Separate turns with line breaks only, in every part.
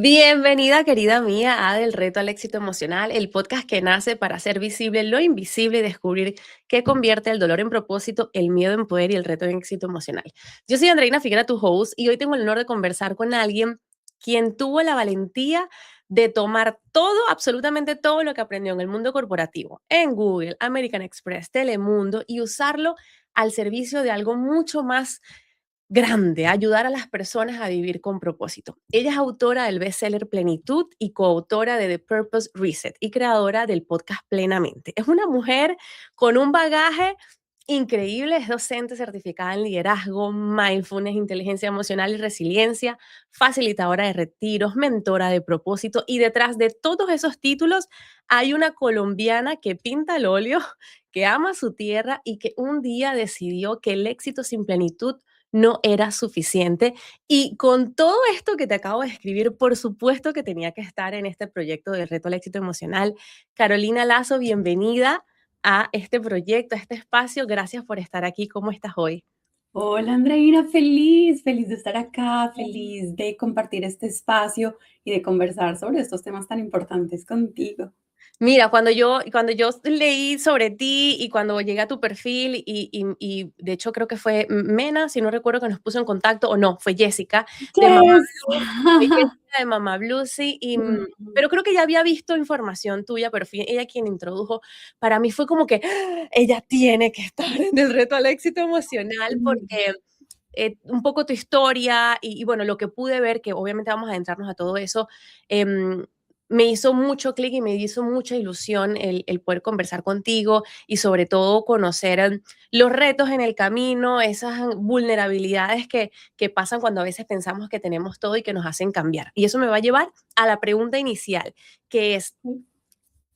Bienvenida, querida mía, a Del Reto al Éxito Emocional, el podcast que nace para hacer visible lo invisible y descubrir qué convierte el dolor en propósito, el miedo en poder y el reto en éxito emocional. Yo soy Andreina Figuera, tu host, y hoy tengo el honor de conversar con alguien quien tuvo la valentía de tomar todo, absolutamente todo lo que aprendió en el mundo corporativo, en Google, American Express, Telemundo, y usarlo al servicio de algo mucho más grande, ayudar a las personas a vivir con propósito. Ella es autora del bestseller Plenitud y coautora de The Purpose Reset y creadora del podcast Plenamente. Es una mujer con un bagaje increíble, es docente certificada en liderazgo, mindfulness, inteligencia emocional y resiliencia, facilitadora de retiros, mentora de propósito, y detrás de todos esos títulos hay una colombiana que pinta el óleo, que ama su tierra y que un día decidió que el éxito sin plenitud no era suficiente. Y con todo esto que te acabo de escribir, por supuesto que tenía que estar en este proyecto del reto al éxito emocional. Carolina Lazo, bienvenida a este proyecto, a este espacio. Gracias por estar aquí. ¿Cómo estás hoy?
Hola Andreina, feliz de estar acá, feliz de compartir este espacio y de conversar sobre estos temas tan importantes contigo.
Mira, cuando yo leí sobre ti y cuando llegué a tu perfil y de hecho creo que fue Mena, si no recuerdo, que nos puso en contacto, o no, fue Jessica de Mamá
Yes.
Blue, fue Jessica de Mamá Blue, sí,
Ujú.
pero creo que ya había visto información tuya, pero fue ella quien introdujo. Para mí fue como que ella tiene que estar en el reto al éxito emocional porque un poco tu historia y bueno, lo que pude ver, que obviamente vamos a adentrarnos a todo eso, em, me hizo mucho clic y me hizo mucha ilusión el poder conversar contigo y sobre todo conocer los retos en el camino, esas vulnerabilidades que pasan cuando a veces pensamos que tenemos todo y que nos hacen cambiar. Y eso me va a llevar a la pregunta inicial, que es,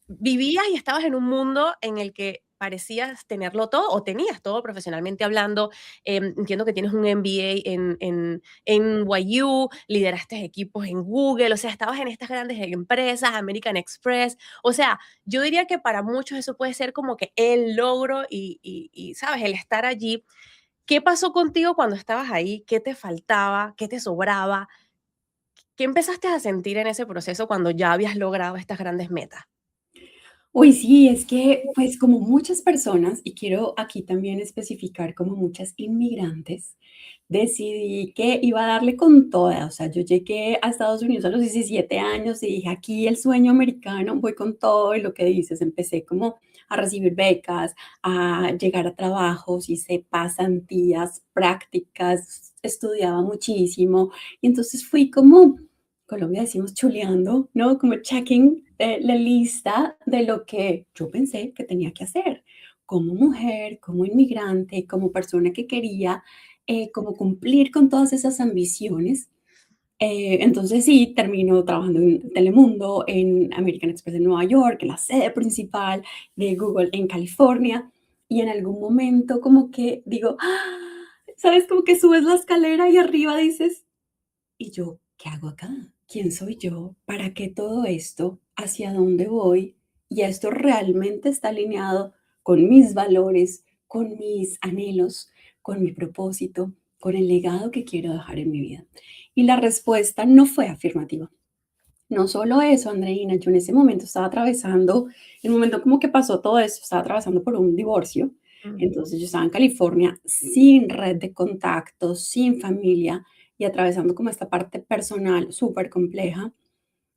¿vivías y estabas en un mundo en el que parecías tenerlo todo o tenías todo profesionalmente hablando? Entiendo que tienes un MBA en NYU, lideraste equipos en Google, o sea, estabas en estas grandes empresas, American Express. O sea, yo diría que para muchos eso puede ser como que el logro y, ¿sabes? El estar allí. ¿Qué pasó contigo cuando estabas ahí? ¿Qué te faltaba? ¿Qué te sobraba? ¿Qué empezaste a sentir en ese proceso cuando ya habías logrado estas grandes metas?
Uy, sí, es que pues como muchas personas, y quiero aquí también especificar como muchas inmigrantes, decidí que iba a darle con toda. O sea, yo llegué a Estados Unidos a los 17 años y dije, aquí el sueño americano, voy con todo. Y lo que dices, empecé como a recibir becas, a llegar a trabajos, hice pasantías, prácticas, estudiaba muchísimo. Y entonces fui como, Colombia decimos chuleando, ¿no? Como checking la lista de lo que yo pensé que tenía que hacer como mujer, como inmigrante, como persona que quería como cumplir con todas esas ambiciones. Entonces sí, termino trabajando en Telemundo, en American Express en Nueva York, en la sede principal de Google en California, y en algún momento como que digo, "Ah", ¿sabes? Como que subes la escalera y arriba dices, ¿y yo qué hago acá? ¿Quién soy yo? ¿Para qué todo esto? ¿Hacia dónde voy? Y esto realmente está alineado con mis valores, con mis anhelos, con mi propósito, con el legado que quiero dejar en mi vida. Y la respuesta no fue afirmativa. No solo eso, Andreina, yo en ese momento estaba atravesando, el momento como que pasó todo esto, estaba atravesando por un divorcio.
Mm.
Entonces yo estaba en California sin red de contactos, sin familia y atravesando como esta parte personal súper compleja.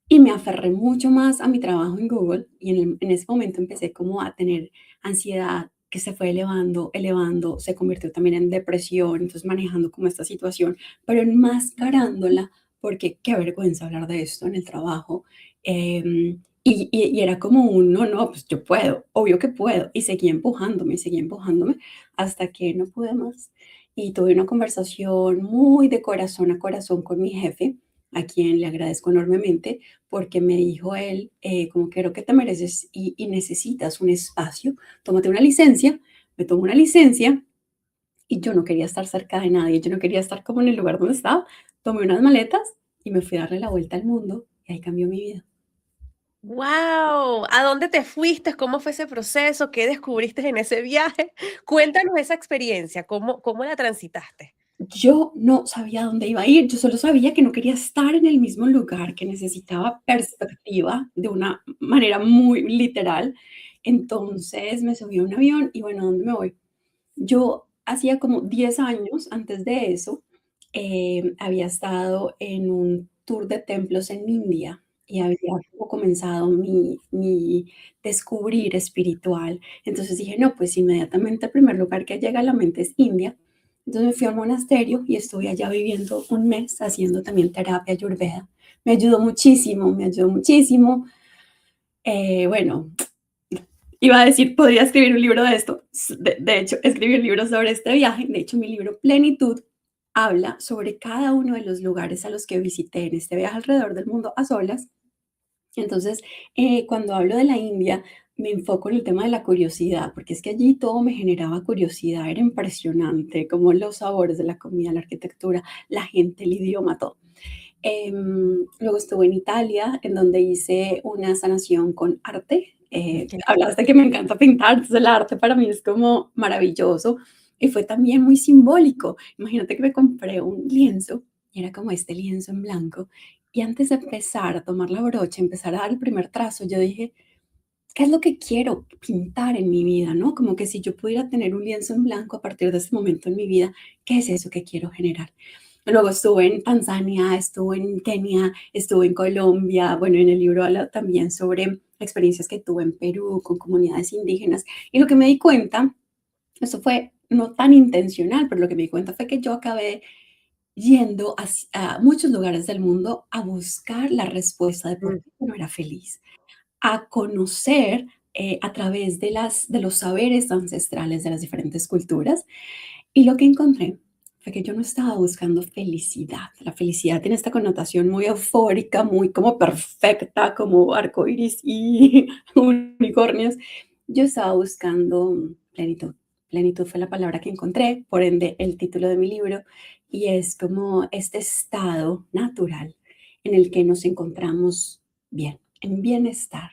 Y me aferré mucho más a mi trabajo en Google y en ese momento empecé como a tener ansiedad que se fue elevando, elevando, se convirtió también en depresión, entonces manejando como esta situación, pero enmascarándola, porque qué vergüenza hablar de esto en el trabajo. Y era como un, no, no, pues yo puedo, obvio que puedo, y seguía empujándome hasta que no pude más. Y tuve una conversación muy de corazón a corazón con mi jefe, a quien le agradezco enormemente, porque me dijo él, como creo que te mereces y necesitas un espacio, tómate una licencia. Me tomo una licencia y yo no quería estar cerca de nadie, yo no quería estar como en el lugar donde estaba. Tomé unas maletas y me fui a darle la vuelta al mundo y ahí cambió mi vida.
¡Wow! ¿A dónde te fuiste? ¿Cómo fue ese proceso? ¿Qué descubriste en ese viaje? Cuéntanos esa experiencia, ¿cómo la transitaste?
yo no sabía dónde iba a ir, yo solo sabía que no quería estar en el mismo lugar, que necesitaba perspectiva de una manera muy literal. Entonces me subí a un avión y bueno, ¿a dónde me voy? Yo hacía como 10 años antes de eso, había estado en un tour de templos en India y había como comenzado mi descubrir espiritual. Entonces dije: "No, pues inmediatamente el primer lugar que llega a la mente es India". Entonces me fui al monasterio y estuve allá viviendo un mes haciendo también terapia ayurveda. Me ayudó muchísimo, me ayudó muchísimo. Bueno, iba a decir, podría escribir un libro de esto. De hecho, escribí un libro sobre este viaje. De hecho, mi libro Plenitud habla sobre cada uno de los lugares a los que visité en este viaje alrededor del mundo a solas. Entonces, cuando hablo de la India, me enfoco en el tema de la curiosidad, porque es que allí todo me generaba curiosidad, era impresionante, como los sabores de la comida, la arquitectura, la gente, el idioma, todo. Luego estuve en Italia, en donde hice una sanación con arte.
Qué
Hablaste que me encanta pintar, entonces el arte para mí es como maravilloso y fue también muy simbólico. Imagínate que me compré un lienzo y era como este lienzo en blanco. Y antes de empezar a tomar la brocha, empezar a dar el primer trazo, yo dije, ¿qué es lo que quiero pintar en mi vida? ¿No? Como que si yo pudiera tener un lienzo en blanco a partir de este momento en mi vida, ¿qué es eso que quiero generar? Luego estuve en Tanzania, estuve en Kenia, estuve en Colombia. Bueno, en el libro habla también sobre experiencias que tuve en Perú con comunidades indígenas. Y lo que me di cuenta, eso fue no tan intencional, pero lo que me di cuenta fue que yo acabé yendo a muchos lugares del mundo a buscar la respuesta de por
mm.
qué yo no era feliz, a conocer a través de los saberes ancestrales de las diferentes culturas. Y lo que encontré fue que yo no estaba buscando felicidad. La felicidad tiene esta connotación muy eufórica, muy como perfecta, como arcoíris y unicornios. Yo estaba buscando plenitud. Plenitud fue la palabra que encontré, por ende el título de mi libro, y es como este estado natural en el que nos encontramos bien, en bienestar,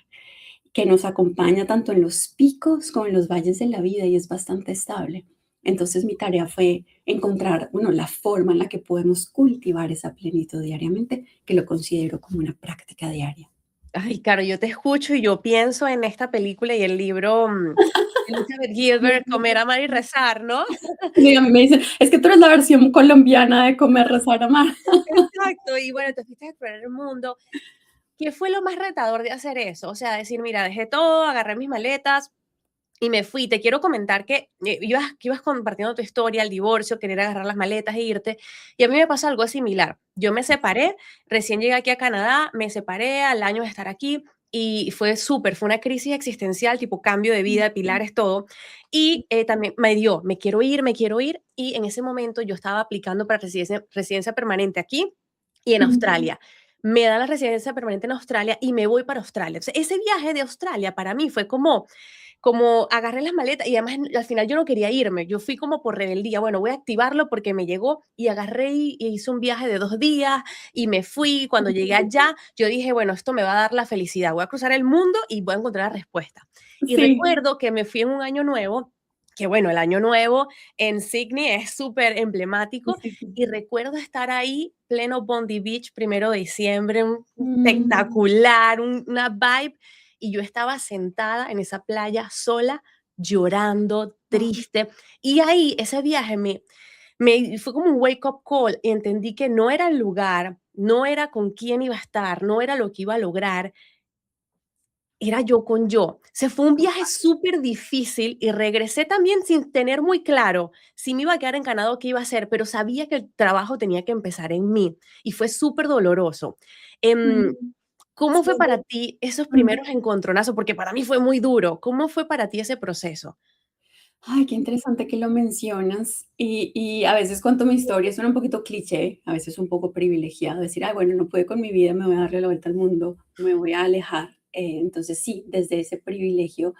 que nos acompaña tanto en los picos como en los valles de la vida y es bastante estable. Entonces mi tarea fue encontrar, bueno, la forma en la que podemos cultivar esa plenitud diariamente, que lo considero como una práctica diaria.
Ay, claro, yo te escucho y yo pienso en esta película y el libro, de Elizabeth Gilbert, Comer, amar y rezar, ¿no?
Sí, a mí me dicen, es que tú eres la versión colombiana de comer, rezar, amar.
Exacto, y bueno, te fuiste a explorar el mundo. ¿Qué fue lo más retador de hacer eso? O sea, decir, mira, dejé todo, agarré mis maletas y me fui. Te quiero comentar que ibas compartiendo tu historia, el divorcio, querer agarrar las maletas e irte. Y a mí me pasó algo similar. Yo me separé, recién llegué aquí a Canadá, me separé al año de estar aquí y fue súper, fue una crisis existencial, tipo cambio de vida, pilares, todo. Y también me quiero ir. Y en ese momento yo estaba aplicando para residencia permanente aquí y en Australia. Me da la residencia permanente en Australia y me voy para Australia. O sea, ese viaje de Australia para mí fue como agarré las maletas y además al final yo no quería irme, yo fui como por rebeldía, bueno, voy a activarlo porque me llegó y agarré y hice un viaje de 2 días y me fui. Cuando llegué allá, yo dije, bueno, esto me va a dar la felicidad, voy a cruzar el mundo y voy a encontrar la respuesta. Y
Sí,
recuerdo que me fui en un año nuevo, que bueno, el año nuevo en Sydney es súper
sí,
emblemático
sí, sí.
y recuerdo estar ahí, pleno Bondi Beach, 1 de diciembre, un
Mm,
espectacular, una vibe y yo estaba sentada en esa playa sola, llorando,
ah,
triste. Y ahí ese viaje me fue como un wake up call y entendí que no era el lugar, no era con quién iba a estar, no era lo que iba a lograr, era yo con yo. Se fue un viaje súper difícil y regresé también sin tener muy claro si me iba a quedar en Canadá o qué iba a hacer, pero sabía que el trabajo tenía que empezar en mí y fue súper doloroso. Em,
mm,
¿Cómo fue
sí,
para ti esos
mm.
primeros encontronazos? Porque para mí fue muy duro. ¿Cómo fue para ti ese proceso?
Ay, qué interesante que lo mencionas. Y a veces cuento mi historia, suena un poquito cliché, a veces un poco privilegiado, decir, ay, bueno, no pude con mi vida, me voy a darle la vuelta al mundo, me voy a alejar. Entonces, sí, desde ese privilegio,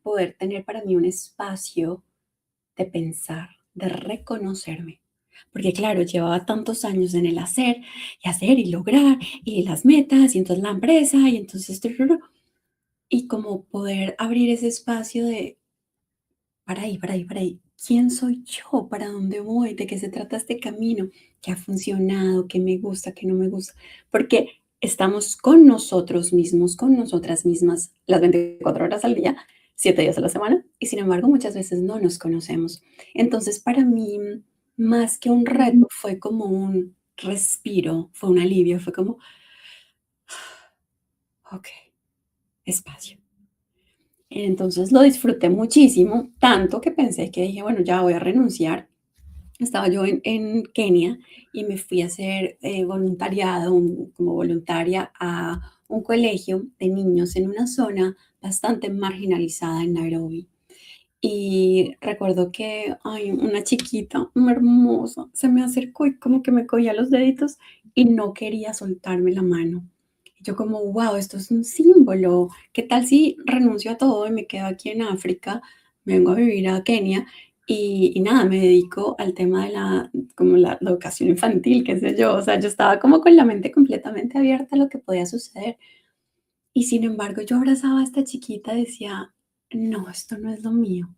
poder tener para mí un espacio de pensar, de reconocerme. Porque claro, llevaba tantos años en el hacer y lograr, y las metas, y entonces la empresa, y entonces, y como poder abrir ese espacio de, para ahí, para ahí, para ahí. ¿quién soy yo? ¿Para dónde voy? ¿De qué se trata este camino? ¿Qué ha funcionado? ¿Qué me gusta? ¿Qué no me gusta? Porque estamos con nosotros mismos, con nosotras mismas, las 24 horas al día, 7 días a la semana, y sin embargo muchas veces no nos conocemos. Entonces, para mí, más que un reto, fue como un respiro, fue un alivio, fue como, ok, espacio. Entonces lo disfruté muchísimo, tanto que pensé que dije, bueno, ya voy a renunciar. Estaba yo en Kenia y me fui a hacer voluntariado, como voluntaria a un colegio de niños en una zona bastante marginalizada en Nairobi. Y recuerdo que hay una chiquita, muy hermosa, se me acercó y como que me cogía los deditos y no quería soltarme la mano. Y yo como, wow, esto es un símbolo. ¿Qué tal si renuncio a todo y me quedo aquí en África? Me vengo a vivir a Kenia y nada, me dedico al tema de como la educación infantil, qué sé yo. O sea, yo estaba como con la mente completamente abierta a lo que podía suceder. Y sin embargo, yo abrazaba a esta chiquita y decía, no, esto no es lo mío,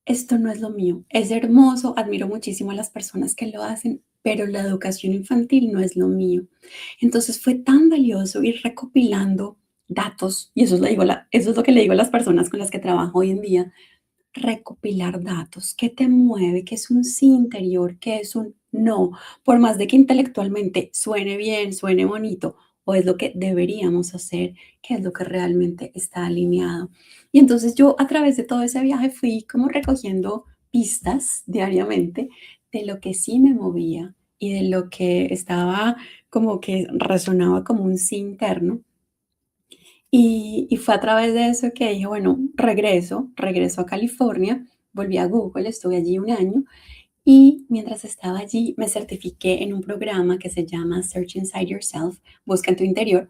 esto no es lo mío. Es hermoso, admiro muchísimo a las personas que lo hacen, pero la educación infantil no es lo mío. Entonces fue tan valioso ir recopilando datos, y eso es, eso es lo que le digo a las personas con las que trabajo hoy en día, recopilar datos. ¿Qué te mueve? ¿Qué es un sí interior? ¿Qué es un no? Por más de que intelectualmente suene bien, suene bonito, o es lo que deberíamos hacer, qué es lo que realmente está alineado. Y entonces yo a través de todo ese viaje fui como recogiendo pistas diariamente de lo que sí me movía y de lo que estaba como que resonaba como un sí interno. Y fue a través de eso que dije, bueno, regreso a California, volví a Google, estuve allí un año y mientras estaba allí me certifiqué en un programa que se llama Search Inside Yourself, Busca en tu interior,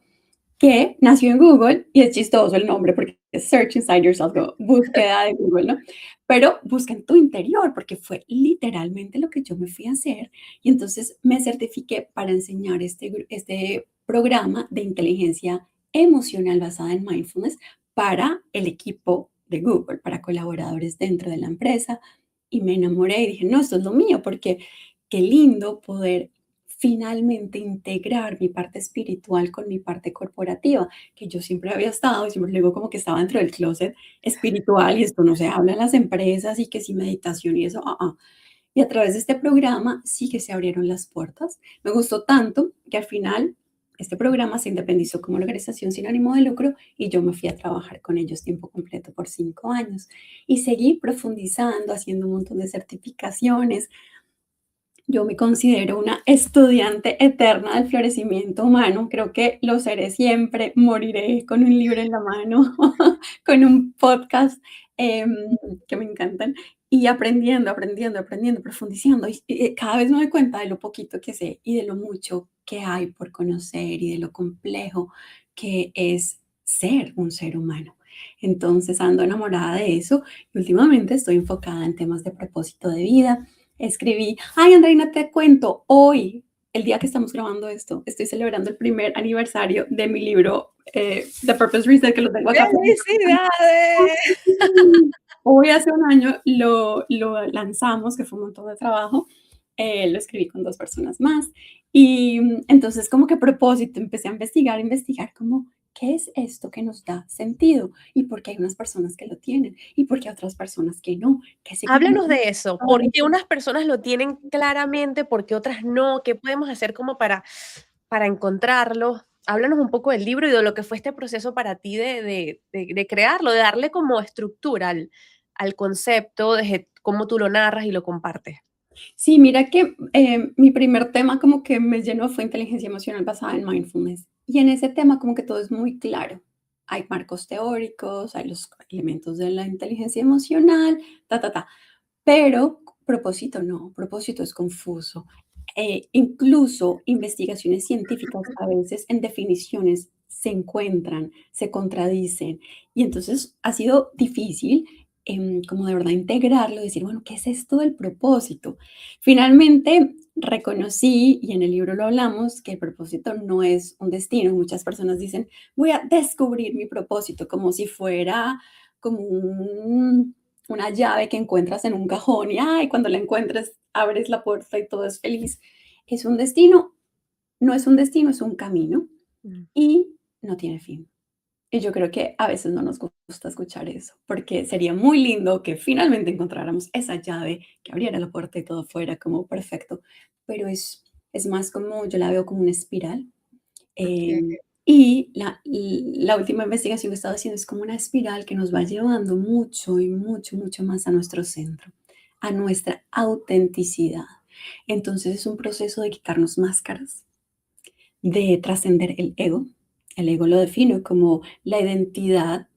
que nació en Google y es chistoso el nombre porque es Search Inside Yourself, como búsqueda de Google, ¿no? Pero busca en tu interior porque fue literalmente lo que yo me fui a hacer y entonces me certifiqué para enseñar este programa de inteligencia emocional basada en mindfulness para el equipo de Google, para colaboradores dentro de la empresa y me enamoré y dije, no, esto es lo mío porque qué lindo poder finalmente integrar mi parte espiritual con mi parte corporativa, que yo siempre había estado y siempre digo como que estaba dentro del closet espiritual y esto no se habla en las empresas y que si meditación y eso, Y a través de este programa sí que se abrieron las puertas. Me gustó tanto que al final este programa se independizó como organización sin ánimo de lucro y yo me fui a trabajar con ellos tiempo completo por 5 años y seguí profundizando, haciendo un montón de certificaciones. Yo me considero una estudiante eterna del florecimiento humano. Creo que lo seré siempre. Moriré con un libro en la mano, con un podcast em, que me encantan y aprendiendo, profundizando. Y cada vez me doy cuenta de lo poquito que sé y de lo mucho que hay por conocer y de lo complejo que es ser un ser humano. Entonces ando enamorada de eso y últimamente estoy enfocada en temas de propósito de vida. Escribí, ay Andreina, te cuento, hoy, el día que estamos grabando esto, estoy celebrando el primer aniversario de mi libro The Purpose Reset, que lo tengo acá.
¡Felicidades!
Hoy hace un año lo lanzamos, que fue un montón de trabajo, lo escribí con 2 personas más y entonces como que a propósito empecé a investigar como qué es esto que nos da sentido y por qué hay unas personas que lo tienen y por qué hay otras personas que no, qué
Háblanos
significa.
de eso, ¿por qué unas personas lo tienen claramente, por qué otras no? ¿Qué podemos hacer como para encontrarlo? Háblanos un poco del libro y de lo que fue este proceso para ti de crearlo, de darle como estructura al concepto, desde cómo tú lo narras y lo compartes.
Sí, mira que mi primer tema como que me llenó fue inteligencia emocional basada en mindfulness. Y en ese tema como que todo es muy claro. Hay marcos teóricos, hay los elementos de la inteligencia emocional, ta. Pero propósito no, propósito es confuso. Incluso investigaciones científicas a veces en definiciones se encuentran, se contradicen. Y entonces ha sido difícil como de verdad integrarlo y decir, bueno, ¿qué es esto del propósito? Finalmente reconocí, y en el libro lo hablamos, que el propósito no es un destino. Muchas personas dicen, voy a descubrir mi propósito como si fuera como una llave que encuentras en un cajón y, ay, cuando la encuentres, abres la puerta y todo es feliz. Es un destino, no es un destino, es un camino
Mm,
y no tiene fin. Y yo creo que a veces no nos gusta escuchar eso, porque sería muy lindo que finalmente encontráramos esa llave que abriera la puerta y todo fuera como perfecto, pero es más como, yo la veo como una espiral.
okey.
Y la última investigación que he estado haciendo es como una espiral que nos va llevando mucho y mucho, mucho más a nuestro centro, a nuestra autenticidad. Entonces es un proceso de quitarnos máscaras, de trascender el ego. El ego lo defino como la identidad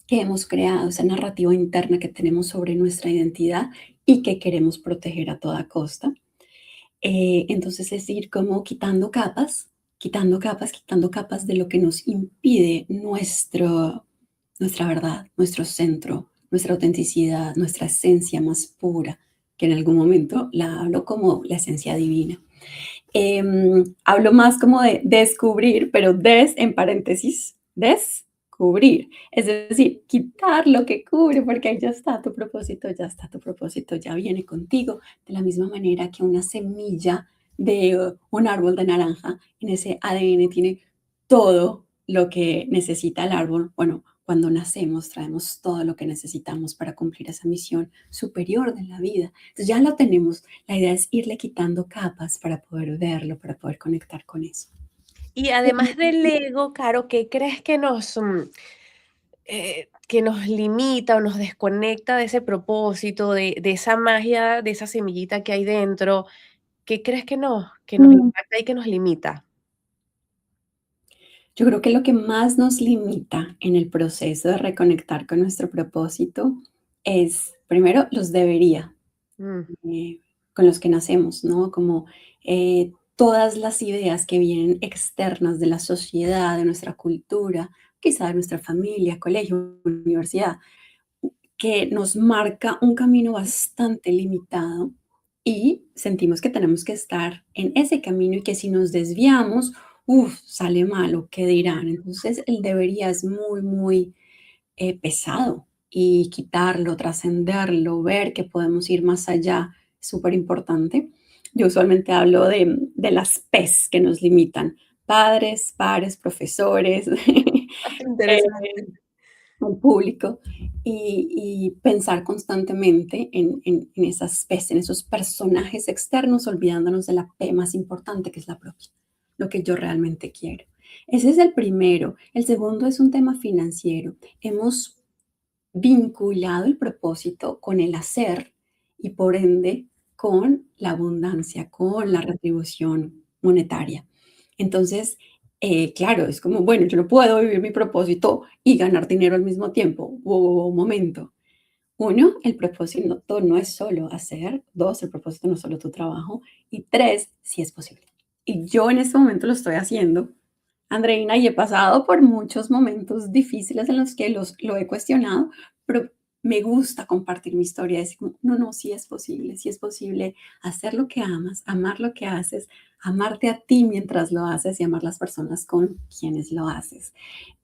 que hemos creado, esa narrativa interna que tenemos sobre nuestra identidad y que queremos proteger a toda costa. Entonces es ir como quitando capas, quitando capas, quitando capas de lo que nos impide nuestra verdad, nuestro centro, nuestra autenticidad, nuestra esencia más pura, que en algún momento la hablo como la esencia divina. Hablo más como de descubrir, pero en paréntesis, descubrir. Es decir, quitar lo que cubre, porque ahí ya está tu propósito, ya está tu propósito, ya viene contigo. De la misma manera que una semilla de un árbol de naranja, en ese ADN tiene todo lo que necesita el árbol. Bueno, cuando nacemos traemos todo lo que necesitamos para cumplir esa misión superior de la vida. Entonces ya lo tenemos, la idea es irle quitando capas para poder verlo, para poder conectar con eso.
Y además del ego, Caro, ¿qué crees que nos limita o nos desconecta de ese propósito, de esa magia, de esa semillita que hay dentro? ¿Qué crees que nos
Mm.
impacta y que nos limita?
Yo creo que lo que más nos limita en el proceso de reconectar con nuestro propósito es, primero, los debería,
Mm,
eh, con los que nacemos, ¿no? Como todas las ideas que vienen externas de la sociedad, de nuestra cultura, quizá de nuestra familia, colegio, universidad, que nos marca un camino bastante limitado y sentimos que tenemos que estar en ese camino y que si nos desviamos, sale malo, ¿qué dirán? Entonces el debería es muy, muy pesado y quitarlo, trascenderlo, ver que podemos ir más allá, es súper importante. Yo usualmente hablo de las P's que nos limitan, padres, pares, profesores,
interesante.
al público y pensar constantemente en esas P's, en esos personajes externos, olvidándonos de la P más importante, que es la propia, lo que yo realmente quiero. Ese es el primero. El segundo es un tema financiero. Hemos vinculado el propósito con el hacer y por ende con la abundancia, con la retribución monetaria. Entonces, claro, es como, bueno, yo no puedo vivir mi propósito y ganar dinero al mismo tiempo. Un momento. Uno, el propósito no es solo hacer. Dos, el propósito no es solo tu trabajo. Y tres, si es posible. Y yo en este momento lo estoy haciendo, Andreina, y he pasado por muchos momentos difíciles en los que lo he cuestionado, pero me gusta compartir mi historia, decir, como, no, no, sí es posible hacer lo que amas, amar lo que haces, amarte a ti mientras lo haces y amar las personas con quienes lo haces.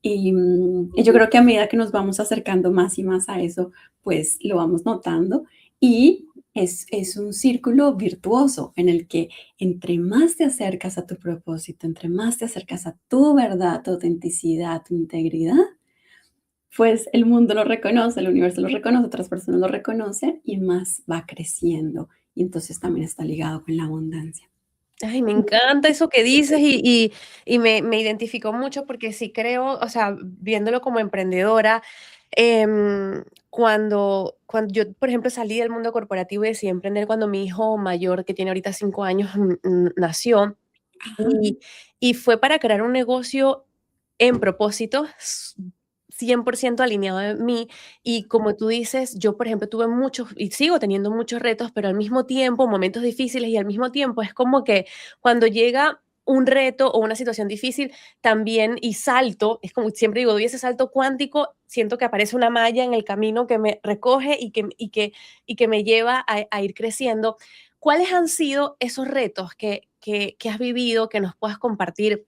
Y yo creo que a medida que nos vamos acercando más y más a eso, pues lo vamos notando y es un círculo virtuoso en el que entre más te acercas a tu propósito, entre más te acercas a tu verdad, tu autenticidad, tu integridad, pues el mundo lo reconoce, el universo lo reconoce, otras personas lo reconocen y más va creciendo. Y entonces también está ligado con la abundancia.
Ay, me encanta eso que dices y me identificó mucho porque sí creo, o sea, viéndolo como emprendedora, cuando yo, por ejemplo, salí del mundo corporativo y decidí emprender cuando mi hijo mayor, que tiene ahorita 5 años, nació,
Ajá,
y y fue para crear un negocio en propósito, 100% alineado de mí. Y como tú dices, yo, por ejemplo, tuve muchos y sigo teniendo muchos retos, pero al mismo tiempo, momentos difíciles, y al mismo tiempo es como que cuando llega un reto o una situación difícil, también y salto, es como siempre digo, doy ese salto cuántico, siento que aparece una malla en el camino que me recoge y que me lleva a ir creciendo. ¿Cuáles han sido esos retos que has vivido, que nos puedas compartir?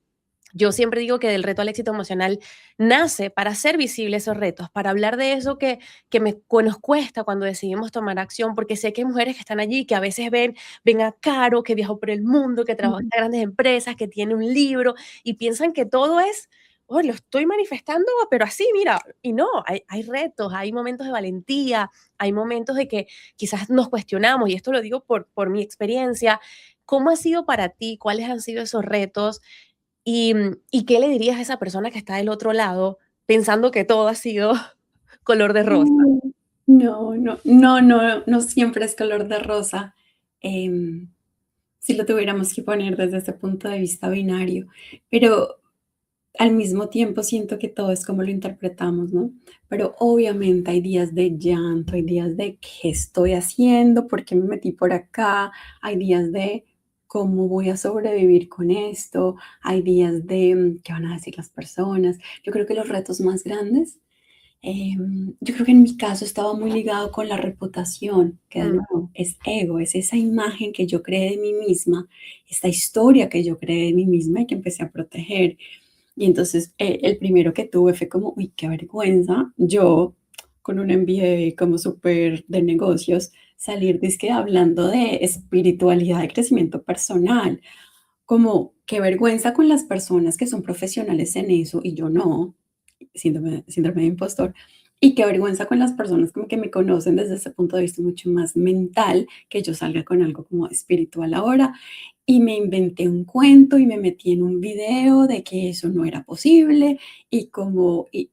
Yo siempre digo que del reto al éxito emocional nace para hacer visibles esos retos, para hablar de eso que nos cuesta cuando decidimos tomar acción, porque sé que hay mujeres que están allí, que a veces ven a Caro, que viajó por el mundo, que trabajó en
Ujú.
grandes empresas, que tiene un libro, y piensan que todo es, oh, lo estoy manifestando, pero así, mira, y no, hay retos, hay momentos de valentía, hay momentos de que quizás nos cuestionamos, y esto lo digo por mi experiencia. ¿Cómo ha sido para ti? ¿Cuáles han sido esos retos? ¿Y qué le dirías a esa persona que está del otro lado pensando que todo ha sido color de rosa?
Mm, no, no, no, no, no siempre es color de rosa. Em, si lo tuviéramos que poner desde ese punto de vista binario, pero al mismo tiempo siento que todo es como lo interpretamos, ¿no? Pero obviamente hay días de llanto, hay días de qué estoy haciendo, por qué me metí por acá, hay días de cómo voy a sobrevivir con esto, hay días de qué van a decir las personas. Yo creo que los retos más grandes, yo creo que en mi caso estaba muy ligado con la reputación, que de
Mm,
nuevo es ego, es esa imagen que yo creé de mí misma, esta historia que yo creé de mí misma y que empecé a proteger. Y entonces, el primero que tuve fue como, uy, qué vergüenza, yo con un MBA como súper de negocios, salir dizque hablando de espiritualidad, de crecimiento personal, como qué vergüenza con las personas que son profesionales en eso y yo no, síndrome de impostor. Y qué vergüenza con las personas como que me conocen desde ese punto de vista mucho más mental, que yo salga con algo como espiritual ahora. Y me inventé un cuento y me metí en un video de que eso no era posible y como, y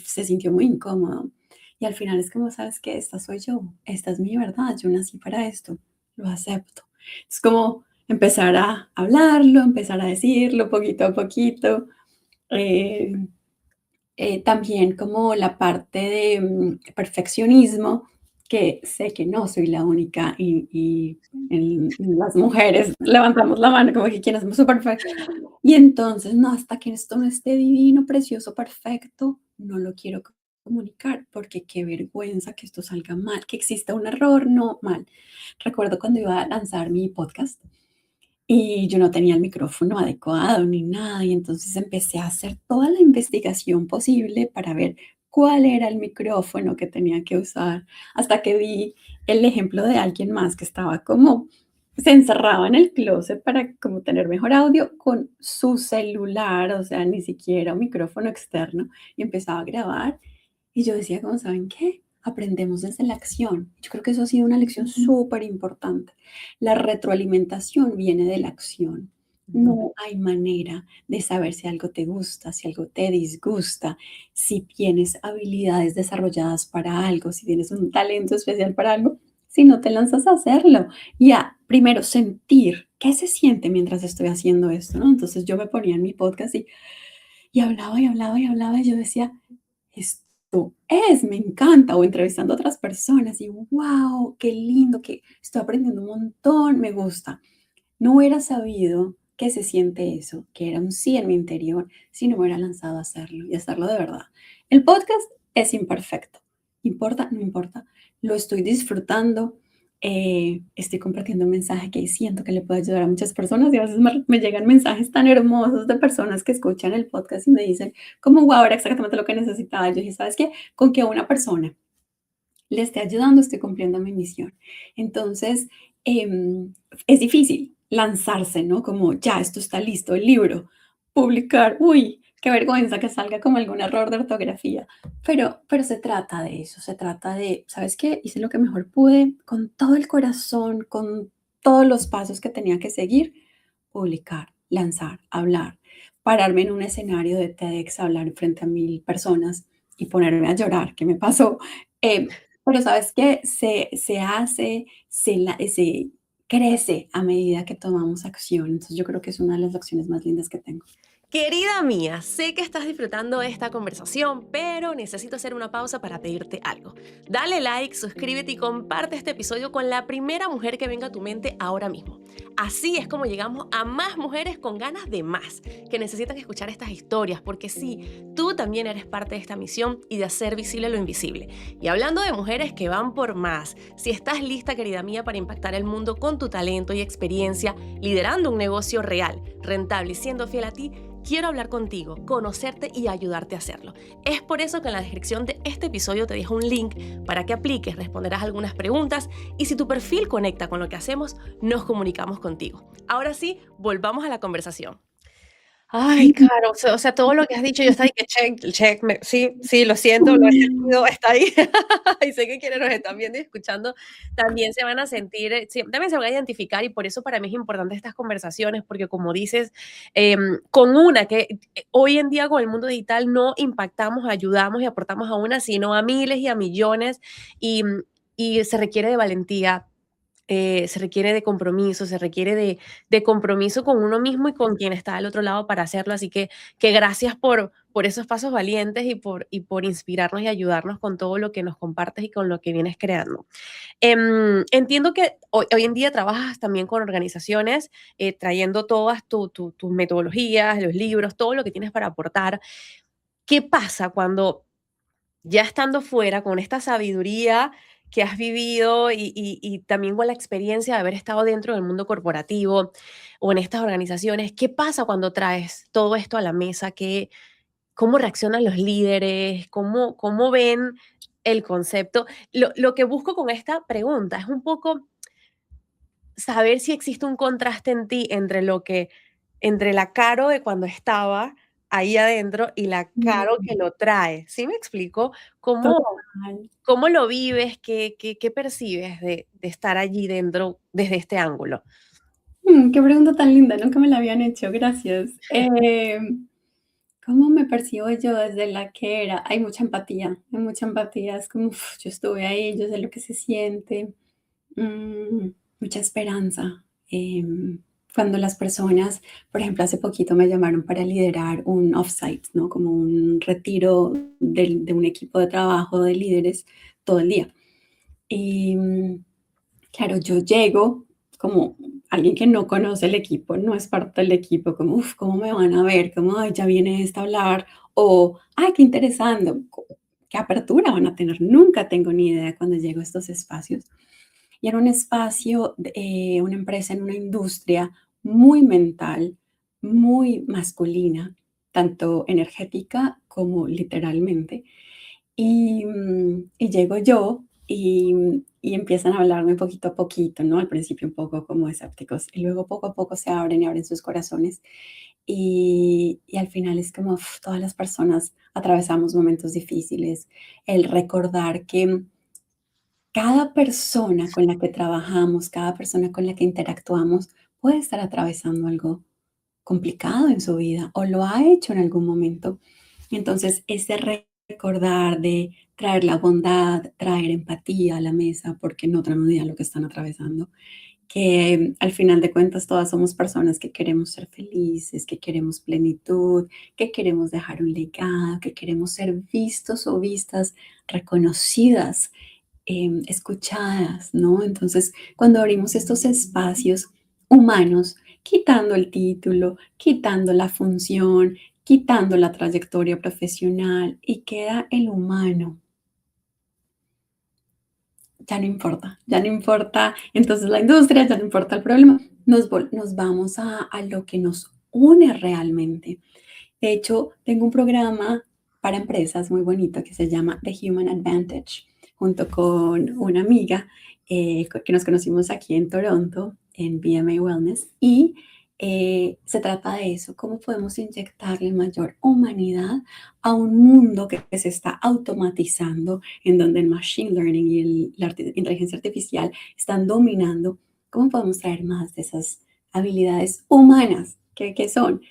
se sintió muy incómodo. Y al final es como, ¿sabes qué? Esta soy yo, esta es mi verdad, yo nací para esto, lo acepto. Es como empezar a hablarlo, empezar a decirlo poquito a poquito. eh, También como la parte de perfeccionismo, que sé que no soy la única y las mujeres levantamos la mano como que quienes somos súper y entonces, no, hasta que esto no esté divino, precioso, perfecto, no lo quiero comunicar, porque qué vergüenza que esto salga mal, que exista un error, no, mal. Recuerdo cuando iba a lanzar mi podcast y yo no tenía el micrófono adecuado ni nada, y entonces empecé a hacer toda la investigación posible para ver cuál era el micrófono que tenía que usar, hasta que vi el ejemplo de alguien más que estaba como, se encerraba en el closet para como tener mejor audio con su celular, o sea, ni siquiera un micrófono externo, y empezaba a grabar. Y yo decía, como, ¿saben qué? Aprendemos desde la acción. Yo creo que eso ha sido una lección súper importante. La retroalimentación viene de la acción.
ujú.
No hay manera de saber si algo te gusta, si algo te disgusta, si tienes habilidades desarrolladas para algo, si tienes un talento especial para algo, si no te lanzas a hacerlo. Y a primero sentir qué se siente mientras estoy haciendo esto, ¿no? Entonces yo me ponía en mi podcast y hablaba y hablaba y hablaba y yo decía, esto es, me encanta, o entrevistando a otras personas y wow, qué lindo, que estoy aprendiendo un montón, me gusta. No hubiera sabido qué se siente eso, que era un sí en mi interior, si no me hubiera lanzado a hacerlo y hacerlo de verdad. El podcast es imperfecto. ¿Importa? No importa. Lo estoy disfrutando. Estoy compartiendo un mensaje que siento que le puede ayudar a muchas personas y a veces me llegan mensajes tan hermosos de personas que escuchan el podcast y me dicen, como, wow, era exactamente lo que necesitaba. Yo dije, ¿sabes qué? Con que una persona le esté ayudando, estoy cumpliendo mi misión. Entonces, es difícil lanzarse, ¿no? Como ya, esto está listo, el libro, publicar, uy, qué vergüenza que salga como algún error de ortografía. Pero se trata de eso, se trata de, ¿sabes qué? Hice lo que mejor pude, con todo el corazón, con todos los pasos que tenía que seguir, publicar, lanzar, hablar, pararme en un escenario de TEDx, hablar frente a 1000 personas y ponerme a llorar, ¿qué me pasó? Eh, pero sabes que se hace, se crece a medida que tomamos acción. Entonces yo creo que es una de las acciones más lindas que tengo.
Querida mía, sé que estás disfrutando esta conversación, pero necesito hacer una pausa para pedirte algo. Dale like, suscríbete y comparte este episodio con la primera mujer que venga a tu mente ahora mismo. Así es como llegamos a más mujeres con ganas de más, que necesitan escuchar estas historias, porque sí, tú también eres parte de esta misión y de hacer visible lo invisible. Y hablando de mujeres que van por más, si estás lista, querida mía, para impactar el mundo con tu talento y experiencia, liderando un negocio real, rentable y siendo fiel a ti, Quiero hablar contigo, conocerte y ayudarte a hacerlo. Es por eso que en la descripción de este episodio te dejo un link para que apliques, responderás algunas preguntas y si tu perfil conecta con lo que hacemos, nos comunicamos contigo. Ahora sí, volvamos a la conversación. Ay, claro, o sea, todo lo que has dicho, yo estoy que check, sí, sí, lo siento, lo he sentido, está ahí. Y sé que quienes nos están viendo y escuchando también se van a sentir, sí, también se van a identificar y por eso para mí es importante estas conversaciones, porque como dices, con una que hoy en día con el mundo digital no impactamos, ayudamos y aportamos a una, sino a miles y a millones y se requiere de valentía, se requiere de compromiso, se requiere de compromiso con uno mismo y con quien está al otro lado para hacerlo. Así que gracias por esos pasos valientes y por inspirarnos y ayudarnos con todo lo que nos compartes y con lo que vienes creando. Entiendo que hoy en día trabajas también con organizaciones, trayendo todas tus metodologías, los libros, todo lo que tienes para aportar. ¿Qué pasa cuando ya estando fuera, con esta sabiduría que has vivido y también con la experiencia de haber estado dentro del mundo corporativo o en estas organizaciones, qué pasa cuando traes todo esto a la mesa? ¿Cómo reaccionan los líderes? ¿Cómo ven el concepto? Lo que busco con esta pregunta es un poco saber si existe un contraste en ti entre la Caro de cuando estaba ahí adentro y la Caro que lo trae. ¿Sí me explico? ¿Cómo,
Total.
cómo lo vives? ¿Qué percibes de estar allí dentro desde este ángulo?
Qué pregunta tan linda, nunca me la habían hecho, gracias. ¿Cómo me percibo yo desde la que era? Hay mucha empatía, es como, yo estuve ahí, yo sé lo que se siente, mucha esperanza. Cuando las personas, por ejemplo, hace poquito me llamaron para liderar un offsite, ¿no? Como un retiro de un equipo de trabajo de líderes todo el día. Y claro, yo llego como alguien que no conoce el equipo, no es parte del equipo, como, ¿cómo me van a ver? Como, ay, ya viene esta a hablar, o, ay, qué interesante, qué apertura van a tener. Nunca tengo ni idea cuando llego a estos espacios. Y era un espacio, una empresa en una industria muy mental, muy masculina, tanto energética como literalmente. Y llego yo y empiezan a hablarme poquito a poquito, ¿no? Al principio un poco como escépticos y luego poco a poco se abren y abren sus corazones y al final es como todas las personas atravesamos momentos difíciles. El recordar que cada persona con la que trabajamos, cada persona con la que interactuamos puede estar atravesando algo complicado en su vida o lo ha hecho en algún momento. Entonces, ese recordar de traer la bondad, traer empatía a la mesa, porque no tenemos ni idea lo que están atravesando, que al final de cuentas todas somos personas que queremos ser felices, que queremos plenitud, que queremos dejar un legado, que queremos ser vistos o vistas, reconocidas, escuchadas, ¿no? Entonces, cuando abrimos estos espacios humanos, quitando el título, quitando la función, quitando la trayectoria profesional y queda el humano, ya no importa entonces la industria, ya no importa el problema, nos vamos a lo que nos une realmente. De hecho, tengo un programa para empresas muy bonito que se llama The Human Advantage, junto con una amiga que nos conocimos aquí en Toronto, en BMA Wellness, y se trata de eso, cómo podemos inyectarle mayor humanidad a un mundo que se está automatizando, en donde el machine learning y inteligencia artificial están dominando. ¿Cómo podemos traer más de esas habilidades humanas que son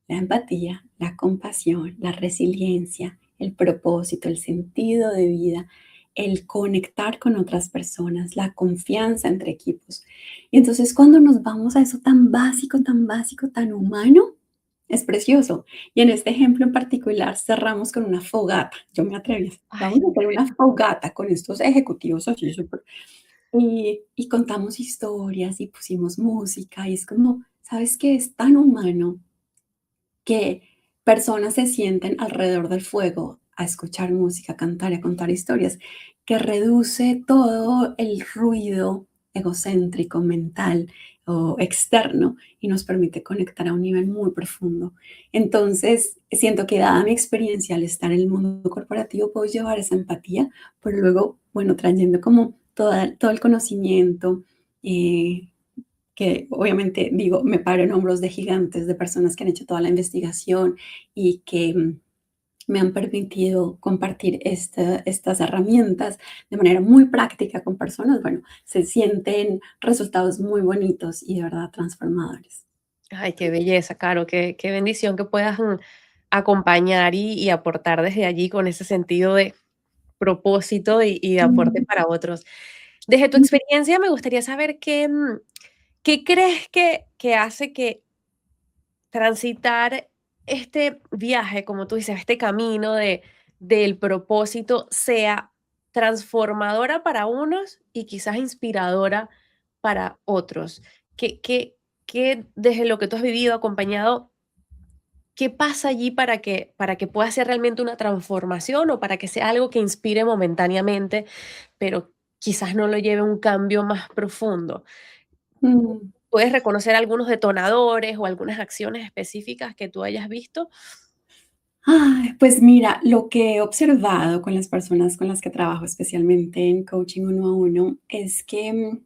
la empatía, la compasión, la resiliencia, el propósito, el sentido de vida, el conectar con otras personas, la confianza entre equipos? Y entonces cuando nos vamos a eso tan básico, tan humano, es precioso. Y en este ejemplo en particular cerramos con una fogata. Yo me atreví,
Ay,
vamos a hacer una fogata con estos ejecutivos así súper. Y contamos historias y pusimos música y es como, ¿sabes qué? Es tan humano que personas se sienten alrededor del fuego a escuchar música, a cantar y a contar historias, que reduce todo el ruido egocéntrico, mental o externo y nos permite conectar a un nivel muy profundo. Entonces, siento que dada mi experiencia al estar en el mundo corporativo, puedo llevar esa empatía, pero luego, bueno, trayendo como todo el conocimiento, eh, que obviamente digo, me paro en hombros de gigantes, de personas que han hecho toda la investigación y que me han permitido compartir estas herramientas de manera muy práctica con personas, bueno, se sienten resultados muy bonitos y de verdad transformadores.
Ay, qué belleza, Caro, qué bendición que puedas acompañar y aportar desde allí con ese sentido de propósito y de aporte
Mm,
para otros. Desde tu
mm.
experiencia, me gustaría saber qué crees que hace que transitar este viaje, como tú dices, este camino del propósito sea transformadora para unos y quizás inspiradora para otros. ¿Qué desde lo que tú has vivido, acompañado, qué pasa allí para que pueda ser realmente una transformación o para que sea algo que inspire momentáneamente, pero quizás no lo lleve a un cambio más profundo?
Mm.
¿Puedes reconocer algunos detonadores o algunas acciones específicas que tú hayas visto?
Ay, pues mira, lo que he observado con las personas con las que trabajo, especialmente en coaching uno a uno, es que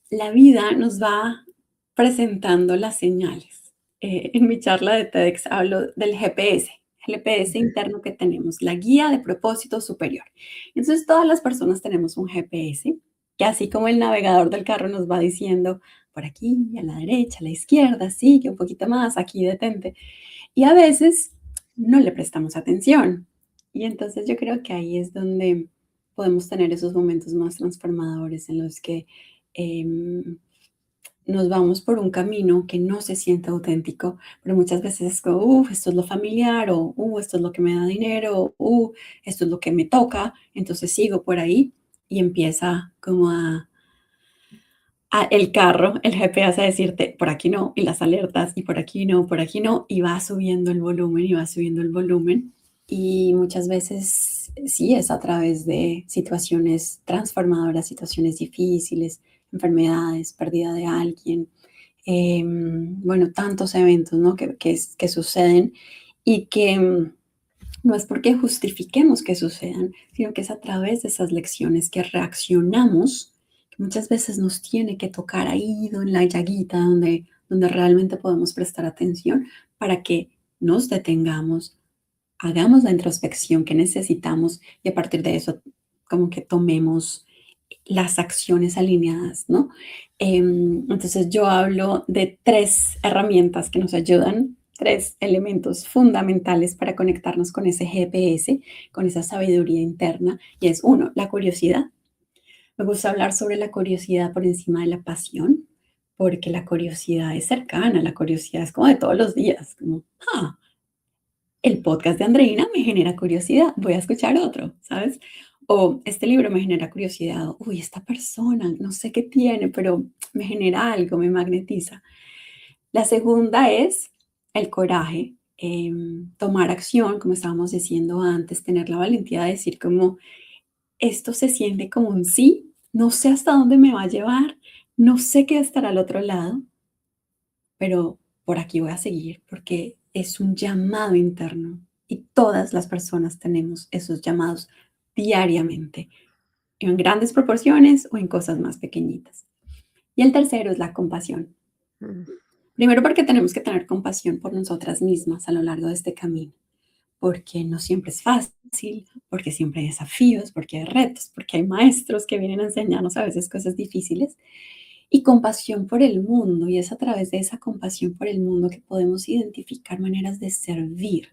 la vida nos va presentando las señales. En mi charla de TEDx hablo del GPS, el GPS interno que tenemos, la guía de propósito superior. Entonces, todas las personas tenemos un GPS que así como el navegador del carro nos va diciendo por aquí, a la derecha, a la izquierda, sigue un poquito más, aquí detente. Y a veces no le prestamos atención. Y entonces yo creo que ahí es donde podemos tener esos momentos más transformadores en los que em, nos vamos por un camino que no se siente auténtico, pero muchas veces es como, esto es lo familiar, o esto es lo que me da dinero, o esto es lo que me toca, entonces sigo por ahí y empieza como el carro, el GPS a decirte por aquí no, y las alertas, y por aquí no, y va subiendo el volumen y va subiendo el volumen. Y muchas veces sí es a través de situaciones transformadoras, situaciones difíciles, enfermedades, pérdida de alguien, bueno, tantos eventos, ¿no? Que suceden y que no es porque justifiquemos que sucedan, sino que es a través de esas lecciones que reaccionamos, que muchas veces nos tiene que tocar ahí en la llaguita donde realmente podemos prestar atención para que nos detengamos, hagamos la introspección que necesitamos y a partir de eso como que tomemos las acciones alineadas, ¿no? Entonces yo hablo de tres herramientas que nos ayudan, tres elementos fundamentales para conectarnos con ese GPS, con esa sabiduría interna, y es uno, la curiosidad. Me gusta hablar sobre la curiosidad por encima de la pasión, porque la curiosidad es cercana, la curiosidad es como de todos los días, como, el podcast de Andreina me genera curiosidad, voy a escuchar otro, ¿sabes? O este libro me genera curiosidad, uy, esta persona, no sé qué tiene, pero me genera algo, me magnetiza. La segunda es el coraje, tomar acción, como estábamos diciendo antes, tener la valentía de decir como, esto se siente como un sí, no sé hasta dónde me va a llevar, no sé qué estará al otro lado, pero por aquí voy a seguir porque es un llamado interno y todas las personas tenemos esos llamados diariamente, en grandes proporciones o en cosas más pequeñitas. Y el tercero es la compasión.
Mm,
Primero porque tenemos que tener compasión por nosotras mismas a lo largo de este camino, porque no siempre es fácil, porque siempre hay desafíos, porque hay retos, porque hay maestros que vienen a enseñarnos a veces cosas difíciles y compasión por el mundo. Y es a través de esa compasión por el mundo que podemos identificar maneras de servir.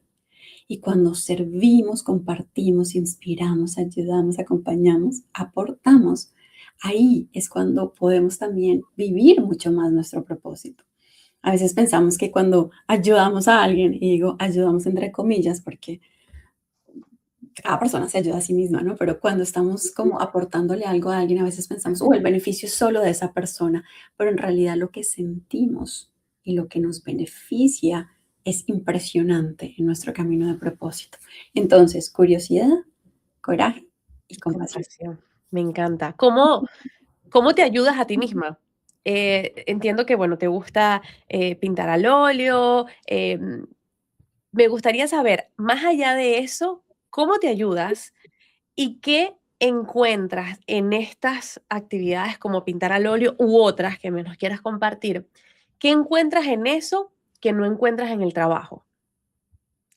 Y cuando servimos, compartimos, inspiramos, ayudamos, acompañamos, aportamos, ahí es cuando podemos también vivir mucho más nuestro propósito. A veces pensamos que cuando ayudamos a alguien, y digo ayudamos entre comillas, porque cada persona se ayuda a sí misma, ¿no? Pero cuando estamos como aportándole algo a alguien, a veces pensamos, el beneficio es solo de esa persona, pero en realidad lo que sentimos y lo que nos beneficia es impresionante en nuestro camino de propósito. Entonces, curiosidad, coraje y compasión.
compasión, me encanta. ¿Cómo? ¿Cómo te ayudas a ti misma? Entiendo que, bueno, te gusta pintar al óleo. Me gustaría saber, más allá de eso, ¿cómo te ayudas y qué encuentras en estas actividades como pintar al óleo u otras que me nos quieras compartir? ¿Qué encuentras en eso que no encuentras en el trabajo?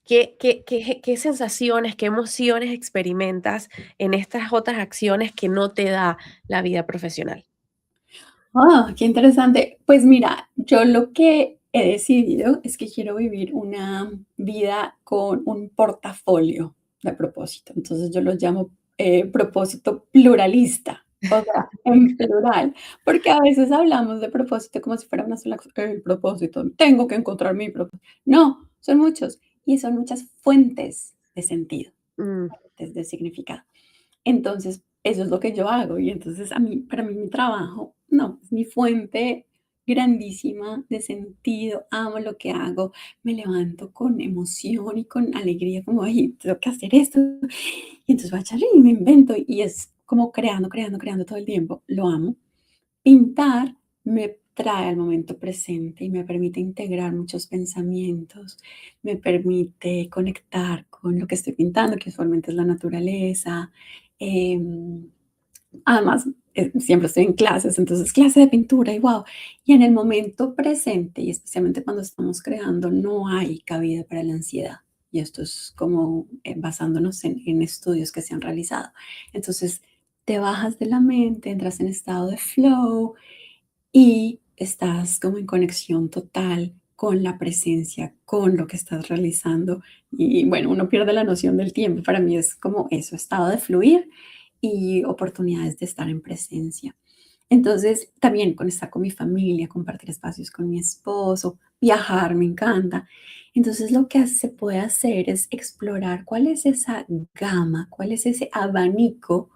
¿Qué sensaciones, qué emociones experimentas en estas otras acciones que no te da la vida profesional?
Ah, qué interesante. Pues mira, yo lo que he decidido es que quiero vivir una vida con un portafolio de propósito. Entonces yo lo llamo propósito pluralista, o sea, en plural, porque a veces hablamos de propósito como si fuera una sola cosa, el propósito, tengo que encontrar mi propósito. No, son muchos y son muchas fuentes de sentido,
Mm,
fuentes de significado. Entonces, eso es lo que yo hago y entonces para mí mi trabajo, no, es mi fuente grandísima de sentido, amo lo que hago, me levanto con emoción y con alegría, como, ay, tengo que hacer esto, y entonces voy a echarle y me invento y es como creando, creando, creando todo el tiempo, lo amo. Pintar me trae al momento presente y me permite integrar muchos pensamientos, me permite conectar con lo que estoy pintando, que usualmente es la naturaleza. em, Además, siempre estoy en clases, entonces clase de pintura y wow. Y en el momento presente, y especialmente cuando estamos creando, no hay cabida para la ansiedad. Y esto es como basándonos en estudios que se han realizado. Entonces, te bajas de la mente, entras en estado de flow y estás como en conexión total con la presencia, con lo que estás realizando. Y bueno, uno pierde la noción del tiempo. Para mí es como eso, estado de fluir y oportunidades de estar en presencia. Entonces, también con estar con mi familia, compartir espacios con mi esposo, viajar, me encanta. Entonces, lo que se puede hacer es explorar cuál es esa gama, cuál es ese abanico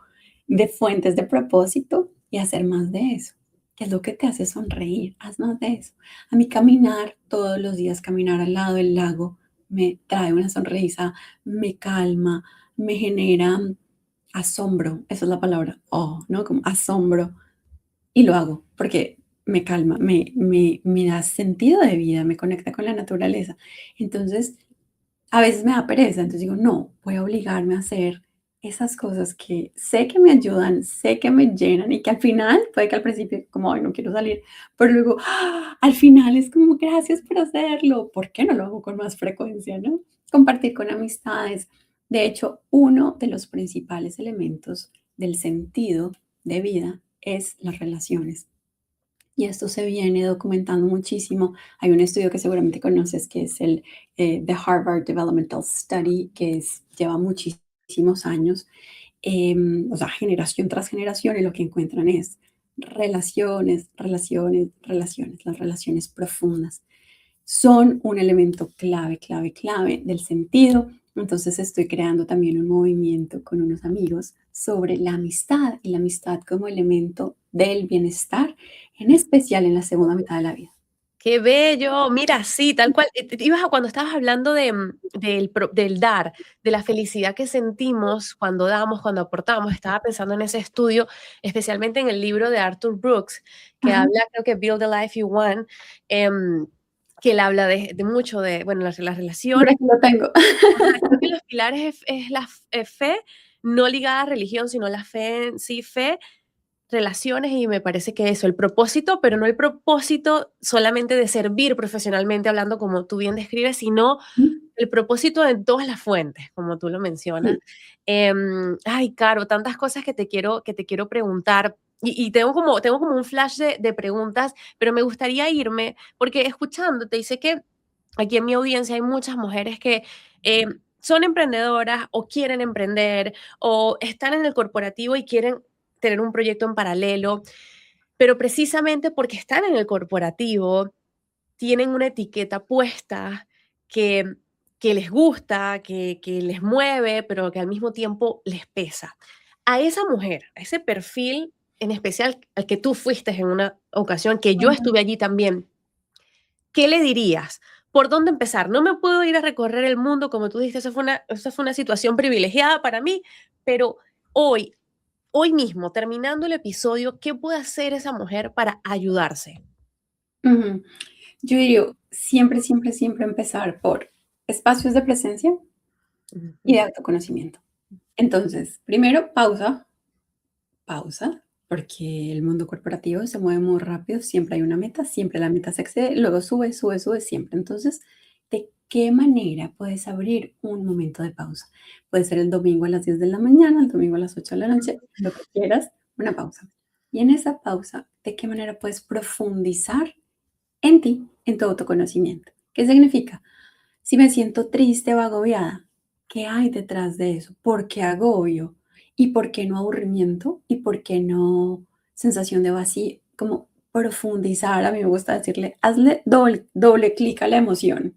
de fuentes de propósito y hacer más de eso. ¿Qué es lo que te hace sonreír? Haz más de eso. A mí caminar todos los días, caminar al lado del lago, me trae una sonrisa, me calma, me genera asombro, esa es la palabra, oh, ¿no? Como asombro. Y lo hago porque me calma, me da sentido de vida, me conecta con la naturaleza. Entonces, a veces me da pereza, entonces digo, no, voy a obligarme a hacer esas cosas que sé que me ayudan, sé que me llenan y que al final, puede que al principio como, ay, no quiero salir, pero luego al final es como, gracias por hacerlo, ¿por qué no lo hago con más frecuencia, no? Compartir con amistades. De hecho, uno de los principales elementos del sentido de vida es las relaciones. Y esto se viene documentando muchísimo. Hay un estudio que seguramente conoces que es el The Harvard Developmental Study, que lleva muchísimos años, o sea, generación tras generación, y lo que encuentran es relaciones, relaciones, relaciones, las relaciones profundas son un elemento clave, clave, clave del sentido. Entonces estoy creando también un movimiento con unos amigos sobre la amistad y la amistad como elemento del bienestar, en especial en la segunda mitad de la vida.
qué bello. Mira, sí, tal cual. Ibas a cuando estabas hablando del dar, de la felicidad que sentimos cuando damos, cuando aportamos. Estaba pensando en ese estudio, especialmente en el libro de Arthur Brooks, que
Ajá,
habla, creo que Build the Life You Want, que él habla de mucho de, bueno, las
por
relaciones.
aquí lo tengo.
Ajá, creo que los pilares es la fe, no ligada a religión, sino la fe en sí, fe, relaciones, y me parece que eso, el propósito, pero no el propósito solamente de servir profesionalmente hablando como tú bien describes, sino el propósito en todas las fuentes, como tú lo mencionas.
Sí.
Ay, Caro, tantas cosas que te quiero preguntar. Y tengo como un flash de preguntas, pero me gustaría irme, porque escuchándote, y sé que aquí en mi audiencia hay muchas mujeres que son emprendedoras o quieren emprender o están en el corporativo y quieren tener un proyecto en paralelo, pero precisamente porque están en el corporativo, tienen una etiqueta puesta que, que les gusta, que les mueve, pero que al mismo tiempo les pesa. A esa mujer, a ese perfil en especial al que tú fuiste en una ocasión, que yo
Ajá.
estuve allí también, ¿qué le dirías? ¿Por dónde empezar? No me puedo ir a recorrer el mundo, como tú dijiste, eso fue una situación privilegiada para mí, pero hoy hoy mismo, terminando el episodio, ¿qué puede hacer esa mujer para ayudarse?
Ujú. Yo diría siempre, siempre, siempre empezar por espacios de presencia y de
Ujú.
autoconocimiento. Entonces, primero, pausa, pausa, porque el mundo corporativo se mueve muy rápido, siempre hay una meta, siempre la meta se excede, luego sube, sube, sube, siempre. Entonces, ¿de qué manera puedes abrir un momento de pausa? Puede ser el domingo a las 10 de la mañana, el domingo a las 8 de la noche, lo que quieras, una pausa. Y en esa pausa, ¿de qué manera puedes profundizar en ti, en tu autoconocimiento? ¿Qué significa? Si me siento triste o agobiada, ¿qué hay detrás de eso? ¿Por qué agobio? ¿Y por qué no aburrimiento? ¿Y por qué no sensación de vacío? Como profundizar, a mí me gusta decirle, hazle doble, doble clic a la emoción.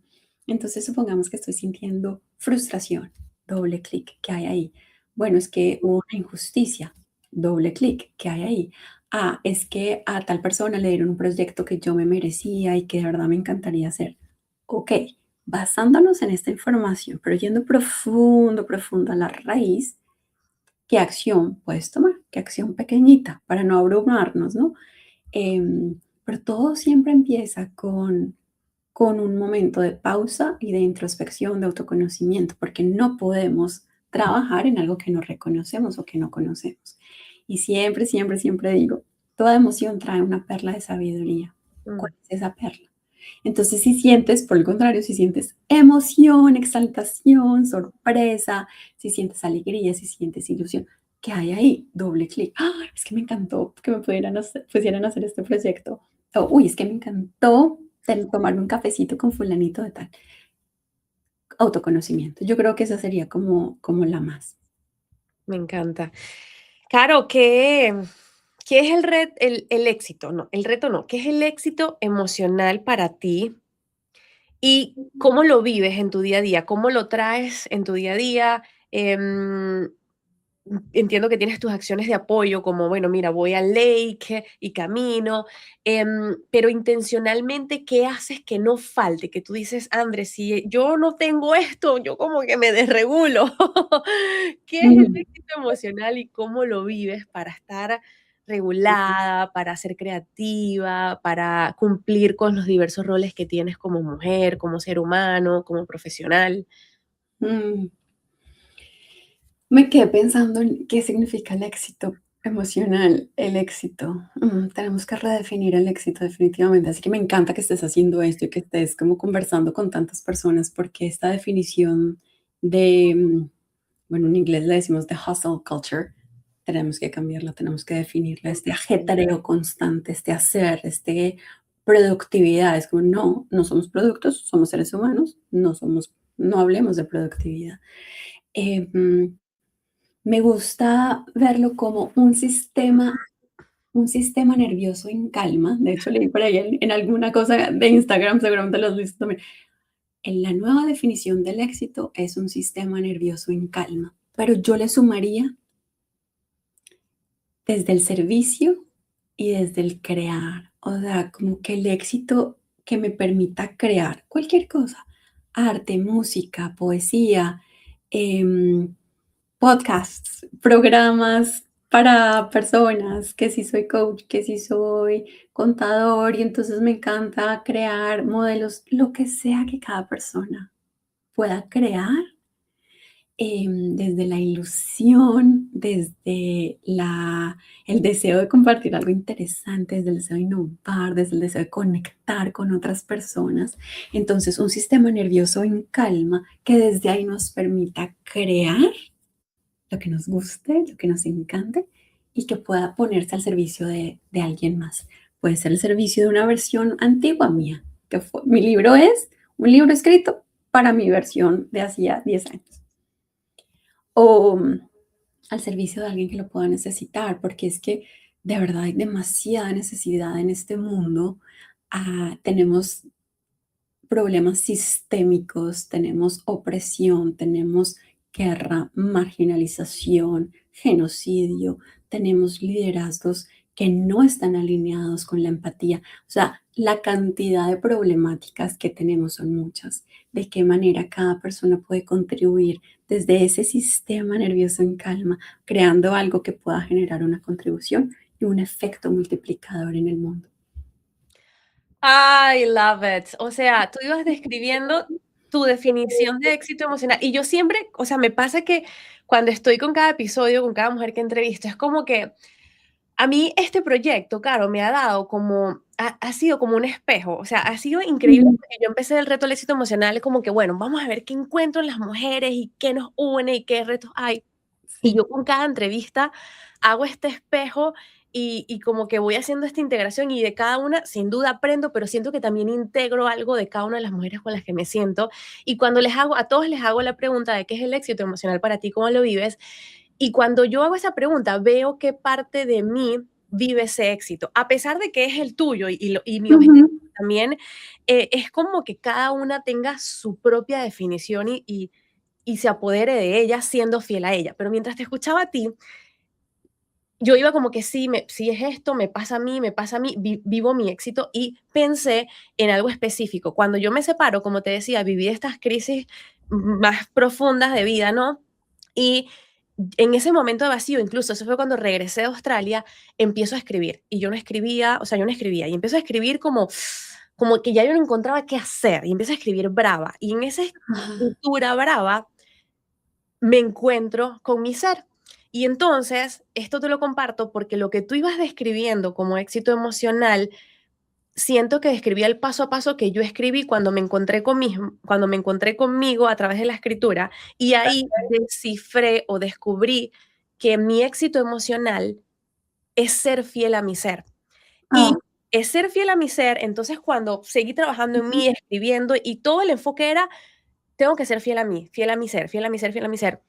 Entonces, supongamos que estoy sintiendo frustración, doble clic, ¿qué hay ahí? Bueno, es que hubo una injusticia, doble clic, ¿qué hay ahí? Ah, es que a tal persona le dieron un proyecto que yo me merecía y que de verdad me encantaría hacer. Ok, basándonos en esta información, pero yendo profundo, profundo a la raíz, ¿qué acción puedes tomar? ¿Qué acción pequeñita para no abrumarnos, no? Pero todo siempre empieza con un momento de pausa y de introspección, de autoconocimiento, porque no podemos trabajar en algo que no reconocemos o que no conocemos. Y siempre, siempre, siempre digo, toda emoción trae una perla de sabiduría. ¿Cuál
Mm.
es esa perla? Entonces, si sientes, por el contrario, si sientes emoción, exaltación, sorpresa, si sientes alegría, si sientes ilusión, ¿qué hay ahí? Doble clic. ¡Ah! Es que me encantó que me pusieran a hacer este proyecto. O, uy, es que me encantó tomarme un cafecito con fulanito de tal. Autoconocimiento. Yo creo que esa sería como la más.
Me encanta. Caro, ¿qué es el éxito? No, el reto no. ¿Qué es el éxito emocional para ti? ¿Y cómo lo vives en tu día a día? ¿Cómo lo traes en tu día a día? Entiendo que tienes tus acciones de apoyo, como, bueno, mira, voy al lake y camino, pero intencionalmente, ¿qué haces que no falte? Que tú dices, Andrés, si yo no tengo esto, yo como que me desregulo. ¿Qué es el
Ujú.
éxito emocional y cómo lo vives para estar regulada, para ser creativa, para cumplir con los diversos roles que tienes como mujer, como ser humano, como profesional?
Mm. Me quedé pensando en qué significa el éxito emocional, el éxito. Tenemos que redefinir el éxito definitivamente. Así que me encanta que estés haciendo esto y que estés como conversando con tantas personas porque esta definición de, bueno, en inglés le decimos de hustle culture, tenemos que cambiarla, tenemos que definirla. Este
100%.
ajetreo constante, este hacer, este productividad. Es como, no, no somos productos, somos seres humanos, no somos, no hablemos de productividad. Em, Me gusta verlo como un sistema nervioso en calma. De hecho, leí por ahí en alguna cosa de Instagram, seguramente lo has visto también. En la nueva definición del éxito es un sistema nervioso en calma, pero yo le sumaría desde el servicio y desde el crear. O sea, como que el éxito que me permita crear cualquier cosa, arte, música, poesía, em, podcasts, programas para personas, que si soy coach, que si soy contador, y entonces me encanta crear modelos, lo que sea que cada persona pueda crear, desde la ilusión, desde el deseo de compartir algo interesante, desde el deseo de innovar, desde el deseo de conectar con otras personas. Entonces, un sistema nervioso en calma que desde ahí nos permita crear lo que nos guste, lo que nos encante y que pueda ponerse al servicio de alguien más. Puede ser el servicio de una versión antigua mía, mi libro es un libro escrito para mi versión de hacía 10 años. O al servicio de alguien que lo pueda necesitar, porque es que de verdad hay demasiada necesidad en este mundo. Tenemos problemas sistémicos, tenemos opresión, tenemos guerra, marginalización, genocidio, tenemos liderazgos que no están alineados con la empatía. O sea, la cantidad de problemáticas que tenemos son muchas. De qué manera cada persona puede contribuir desde ese sistema nervioso en calma, creando algo que pueda generar una contribución y un efecto multiplicador en el mundo.
I love it. O sea, tú ibas describiendo tu definición de éxito emocional. Y yo siempre, o sea, me pasa que cuando estoy con cada episodio, con cada mujer que entrevisto, es como que a mí este proyecto, claro, me ha dado como, ha sido como un espejo. O sea, ha sido increíble
Ujú.
porque yo empecé el reto del éxito emocional como que, bueno, vamos a ver qué encuentro en las mujeres y qué nos une y qué retos hay. Y
Sí.
yo con cada entrevista hago este espejo y como que voy haciendo esta integración y de cada una sin duda aprendo, pero siento que también integro algo de cada una de las mujeres con las que me siento. Y cuando les hago, a todos les hago la pregunta de qué es el éxito emocional para ti, cómo lo vives. Y cuando yo hago esa pregunta, veo qué parte de mí vive ese éxito, a pesar de que es el tuyo y mi objetivo
Ujú.
también, es como que cada una tenga su propia definición y se apodere de ella siendo fiel a ella. Pero mientras te escuchaba a ti, yo iba como que sí, sí es esto, me pasa a mí, me pasa a mí, vivo mi éxito y pensé en algo específico. Cuando yo me separo, como te decía, viví estas crisis más profundas de vida, ¿no? Y en ese momento de vacío, incluso eso fue cuando regresé de Australia, empiezo a escribir. Y yo no escribía, o sea, yo no escribía. Y empiezo a escribir como que ya yo no encontraba qué hacer. Y empiezo a escribir brava. Y en esa
Ajá.
escritura brava, me encuentro con mi ser. Y entonces, esto te lo comparto porque lo que tú ibas describiendo como éxito emocional, siento que describía el paso a paso que yo escribí cuando me encontré cuando me encontré conmigo a través de la escritura y ahí descifré o descubrí que mi éxito emocional es ser fiel a mi ser. Y
Ah,
es ser fiel a mi ser, entonces cuando seguí trabajando en
ujú.
mí, escribiendo y todo el enfoque era tengo que ser fiel a mí, fiel a mi ser, fiel a mi ser, fiel a mi ser.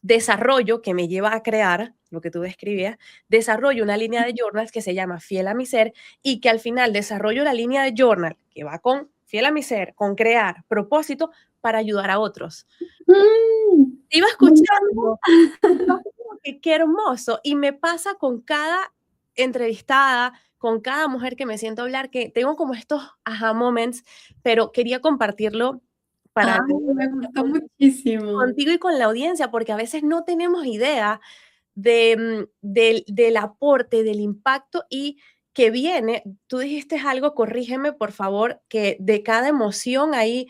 Desarrollo que me lleva a crear, lo que tú describías, desarrollo una línea de journals que se llama Fiel a mi ser y que al final desarrollo la línea de journal que va con Fiel a mi ser, con crear propósito para ayudar a otros. Te iba
Me
escuchando
encanta.
y yo así como que qué hermoso y me pasa con cada entrevistada, con cada mujer que me siento a hablar, que tengo como estos aha moments, pero quería compartirlo para
Ay, me gusta muchísimo.
contigo y con la audiencia, porque a veces no tenemos idea del aporte, del impacto y que viene. Tú dijiste algo, corrígeme por favor, que de cada emoción hay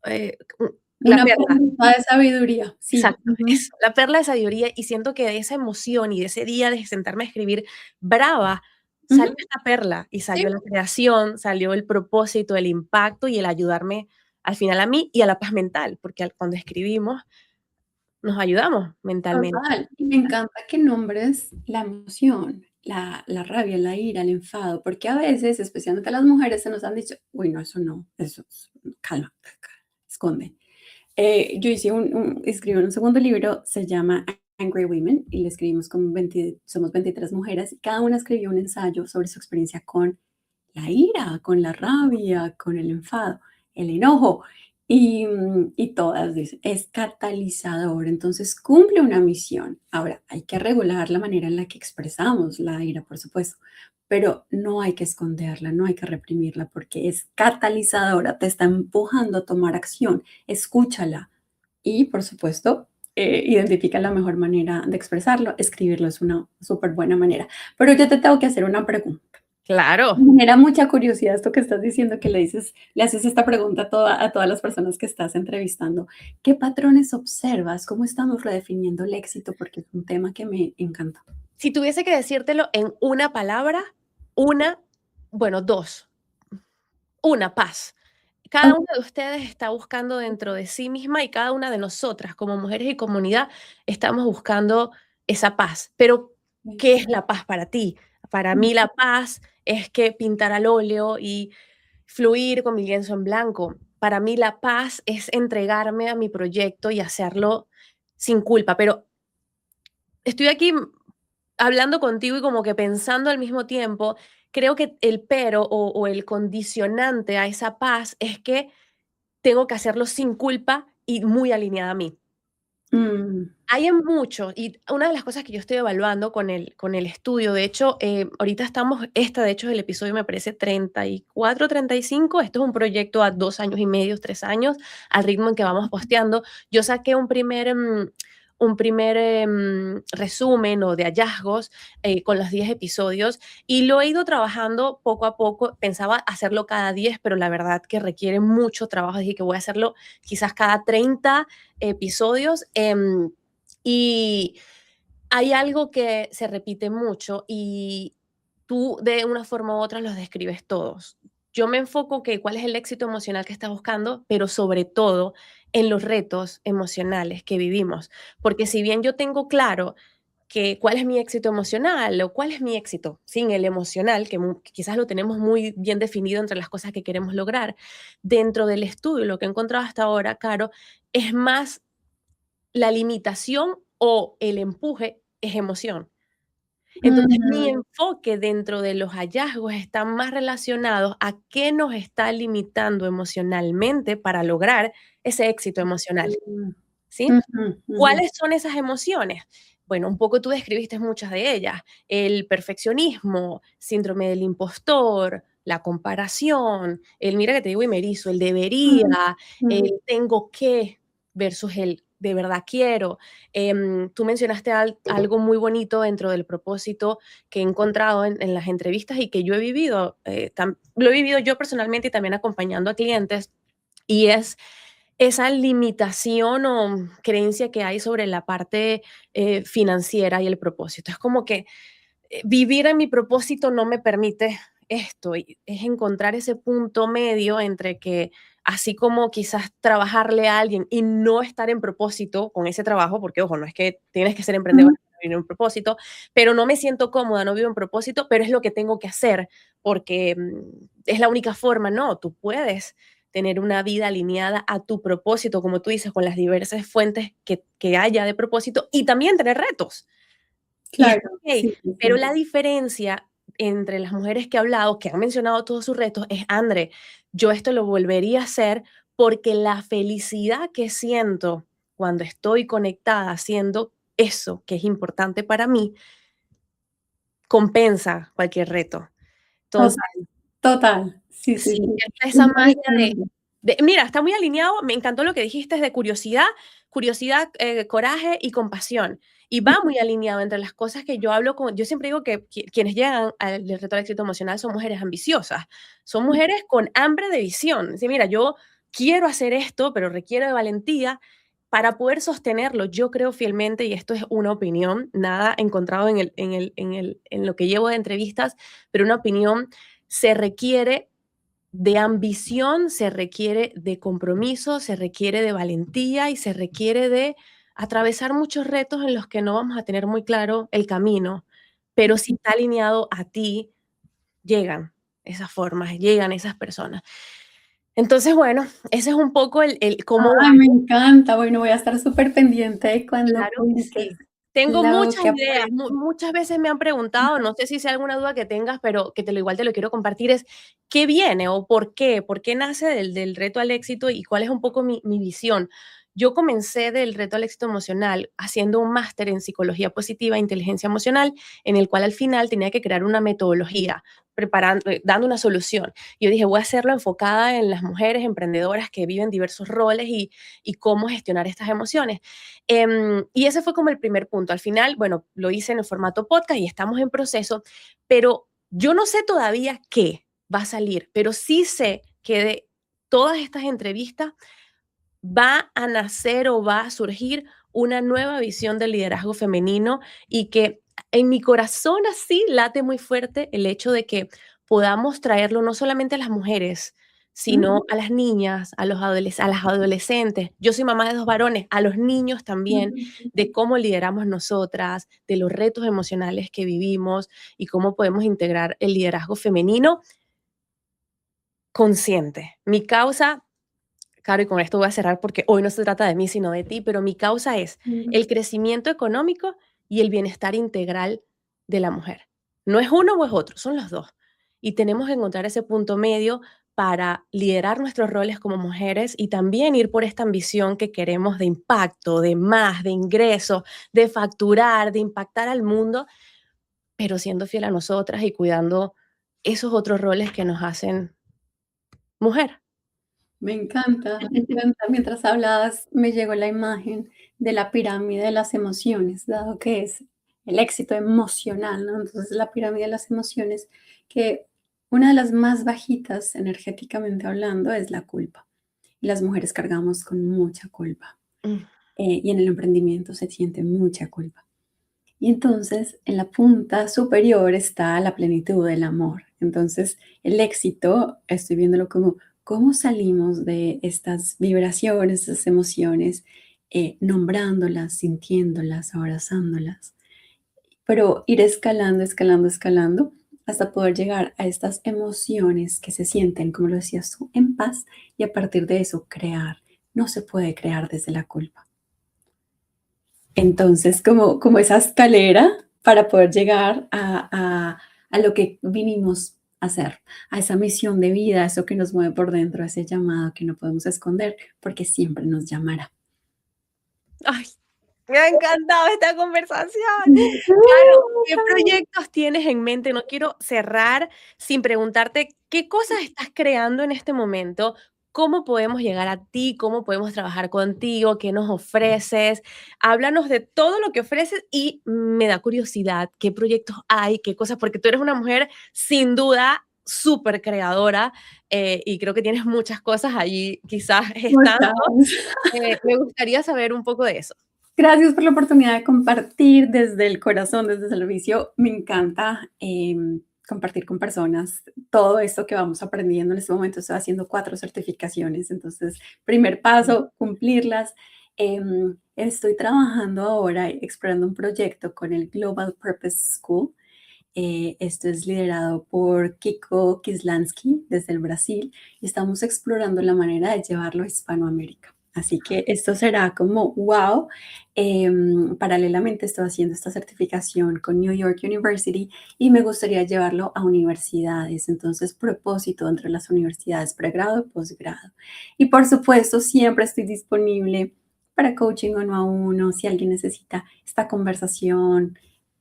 la
Una
perla.
pregunta de sabiduría, sí.
Exacto,
Ujú.
eso, la perla de sabiduría. Y siento que de esa emoción y de ese día de sentarme a escribir brava,
Ujú.
salió esta perla y
Sí,
salió la creación, salió el propósito, el impacto y el ayudarme al final a mí y a la paz mental, porque cuando escribimos nos ayudamos mentalmente.
total. Y me encanta que nombres la emoción, la rabia, la ira, el enfado, porque a veces, especialmente las mujeres, se nos han dicho: "Uy, no, eso no, eso calma, esconde". Yo hice escribí un segundo libro, se llama Angry Women, y lo escribimos con 20, somos 23 mujeres, y cada una escribió un ensayo sobre su experiencia con la ira, con la rabia, con el enfado, el enojo. Y todas dicen, es catalizador, entonces cumple una misión. Ahora, hay que regular la manera en la que expresamos la ira, por supuesto, pero no hay que esconderla, no hay que reprimirla porque es catalizadora, te está empujando a tomar acción. Escúchala y, por supuesto, identifica la mejor manera de expresarlo. Escribirlo es una súper buena manera. Pero yo te tengo que hacer una pregunta.
Claro.
Me genera mucha curiosidad esto que estás diciendo, que le haces esta pregunta a todas las personas que estás entrevistando. ¿Qué patrones observas? ¿Cómo estamos redefiniendo el éxito? Porque es un tema que me encanta.
Si tuviese que decírtelo en una palabra, una, bueno, 2, una, paz. Cada una de ustedes está buscando dentro de sí misma y cada una de nosotras, como mujeres y comunidad, estamos buscando esa paz. Pero,
Okey.
¿qué es la paz para ti? Para mí la paz es que pintar al óleo y fluir con mi lienzo en blanco. Para mí la paz es entregarme a mi proyecto y hacerlo sin culpa. Pero estoy aquí hablando contigo y como que pensando al mismo tiempo, creo que el pero o el condicionante a esa paz es que tengo que hacerlo sin culpa y muy alineada a mí.
Mm,
Hay en mucho, y una de las cosas que yo estoy evaluando con el estudio, de hecho, ahorita estamos, de hecho es el episodio me parece 34, 35, esto es un proyecto a 2 años y medio, 3 años, al ritmo en que vamos posteando. Yo saqué un primer resumen o de hallazgos con los 10 episodios y lo he ido trabajando poco a poco. Pensaba hacerlo cada 10, pero la verdad que requiere mucho trabajo, así que voy a hacerlo quizás cada 30 episodios. Y hay algo que se repite mucho y tú de una forma u otra los describes todos. Yo me enfoco que cuál es el éxito emocional que estás buscando, pero sobre todo en los retos emocionales que vivimos. Porque si bien yo tengo claro que cuál es mi éxito emocional o cuál es mi éxito sin el emocional, que quizás lo tenemos muy bien definido entre las cosas que queremos lograr, dentro del estudio, lo que he encontrado hasta ahora, Caro, es más la limitación o el empuje es emoción. Entonces, mi
ujú,
enfoque dentro de los hallazgos está más relacionados a qué nos está limitando emocionalmente para lograr ese éxito emocional,
mm,
¿sí?
ujú, ujú,
¿Cuáles son esas emociones? Bueno, un poco tú describiste muchas de ellas: el perfeccionismo, síndrome del impostor, la comparación, el mira que te digo y me erizo, el
ujú,
debería,
ujú,
el tengo que versus el de verdad quiero. Tú mencionaste algo muy bonito dentro del propósito que he encontrado en las entrevistas y que yo he vivido, lo he vivido yo personalmente y también acompañando a clientes, y es esa limitación o creencia que hay sobre la parte financiera y el propósito. Es como que vivir en mi propósito no me permite esto, y es encontrar ese punto medio entre que, así como quizás trabajarle a alguien y no estar en propósito con ese trabajo, porque ojo, no es que tienes que ser emprendedor
ujú.
para vivir en propósito, pero no me siento cómoda, no vivo en propósito, pero es lo que tengo que hacer porque es la única forma. No, tú puedes tener una vida alineada a tu propósito, como tú dices, con las diversas fuentes que haya de propósito y también tener retos. Y está
Claro,
okey,
sí, sí,
pero
sí.
la diferencia entre las mujeres que he hablado, que han mencionado todos sus retos, es: "Andre, yo esto lo volvería a hacer porque la felicidad que siento cuando estoy conectada haciendo eso que es importante para mí, compensa cualquier reto". Entonces,
Total, total. Sí, sí,
sí,
sí.
está esa magia de
Impresionante.
mira, está muy alineado, me encantó lo que dijiste de curiosidad, coraje y compasión. Y va muy alineado entre las cosas que yo siempre digo que quienes llegan al del reto al éxito emocional son mujeres ambiciosas, son mujeres con hambre de visión. Sí, mira, yo quiero hacer esto, pero requiere de valentía para poder sostenerlo. Yo creo fielmente, y esto es una opinión, nada encontrado en lo que llevo de entrevistas, pero una opinión: se requiere de ambición, se requiere de compromiso, se requiere de valentía y se requiere de atravesar muchos retos en los que no vamos a tener muy claro el camino, pero si está alineado a ti, llegan esas formas, llegan esas personas. Entonces, bueno, ese es un poco el cómo
Ay, me encanta. Bueno, voy a estar súper pendiente de cuando
claro que
publiques
sí. Tengo
lo
muchas
que
ideas,
aparezca.
muchas veces me han preguntado, no sé si sea alguna duda que tengas, pero que igual te lo quiero compartir, es ¿qué viene o por qué nace del reto al éxito y cuál es un poco mi visión? Yo comencé del reto al éxito emocional haciendo un máster en psicología positiva e inteligencia emocional, en el cual al final tenía que crear una metodología, dando una solución. Yo dije, voy a hacerlo enfocada en las mujeres emprendedoras que viven diversos roles y cómo gestionar estas emociones. Y ese fue como el primer punto. Al final, bueno, lo hice en el formato podcast y estamos en proceso, pero yo no sé todavía qué va a salir, pero sí sé que de todas estas entrevistas va a nacer o va a surgir una nueva visión del liderazgo femenino y que en mi corazón así late muy fuerte el hecho de que podamos traerlo no solamente a las mujeres,
Ujú,
sino a las niñas, a las adolescentes. Yo soy mamá de 2 varones, a los niños también,
ujú,
de
ujú.
cómo lideramos nosotras, de los retos emocionales que vivimos y cómo podemos integrar el liderazgo femenino consciente. Mi causa, claro, y con esto voy a cerrar porque hoy no se trata de mí, sino de ti, pero mi causa es
Mm,
el crecimiento económico y el bienestar integral de la mujer. No es uno o es otro, son los dos. Y tenemos que encontrar ese punto medio para liderar nuestros roles como mujeres y también ir por esta ambición que queremos de impacto, de más, de ingresos, de facturar, de impactar al mundo, pero siendo fiel a nosotras y cuidando esos otros roles que nos hacen mujer?
Me encanta, me encanta. Mientras hablabas, me llegó la imagen de la pirámide de las emociones, dado que es el éxito emocional, ¿no? Entonces, la pirámide de las emociones, que una de las más bajitas energéticamente hablando es la culpa. Y las mujeres cargamos con mucha culpa.
Mm.
Y en el emprendimiento se siente mucha culpa. Y entonces en la punta superior está la plenitud del amor. Entonces el éxito, estoy viéndolo como cómo salimos de estas vibraciones, estas emociones, nombrándolas, sintiéndolas, abrazándolas, pero ir escalando, escalando, escalando hasta poder llegar a estas emociones que se sienten, como lo decías tú, en paz y a partir de eso crear. No se puede crear desde la culpa. Entonces, como esa escalera para poder llegar a lo que vinimos a hacer, a esa misión de vida, eso que nos mueve por dentro, ese llamado que no podemos esconder, porque siempre nos llamará.
Ay, me ha encantado esta conversación. Claro, ¿qué proyectos tienes en mente? No quiero cerrar sin preguntarte qué cosas estás creando en este momento, cómo podemos llegar a ti, cómo podemos trabajar contigo, qué nos ofreces. Háblanos de todo lo que ofreces y me da curiosidad qué proyectos hay, qué cosas, porque tú eres una mujer sin duda súper creadora y creo que tienes muchas cosas allí quizás gestando.
Muchas.
Me gustaría saber un poco de eso.
Gracias por la oportunidad de compartir desde el corazón, desde el servicio. Me encanta compartir con personas todo esto que vamos aprendiendo. En este momento estoy haciendo 4 certificaciones, entonces, primer paso, cumplirlas. Estoy trabajando ahora, explorando un proyecto con el Global Purpose School. Esto es liderado por Kiko Kislansky desde el Brasil y estamos explorando la manera de llevarlo a Hispanoamérica. Así que esto será como wow. Paralelamente estoy haciendo esta certificación con New York University y me gustaría llevarlo a universidades. Entonces, propósito entre las universidades, pregrado y posgrado. Y por supuesto, siempre estoy disponible para coaching uno a uno. Si alguien necesita esta conversación,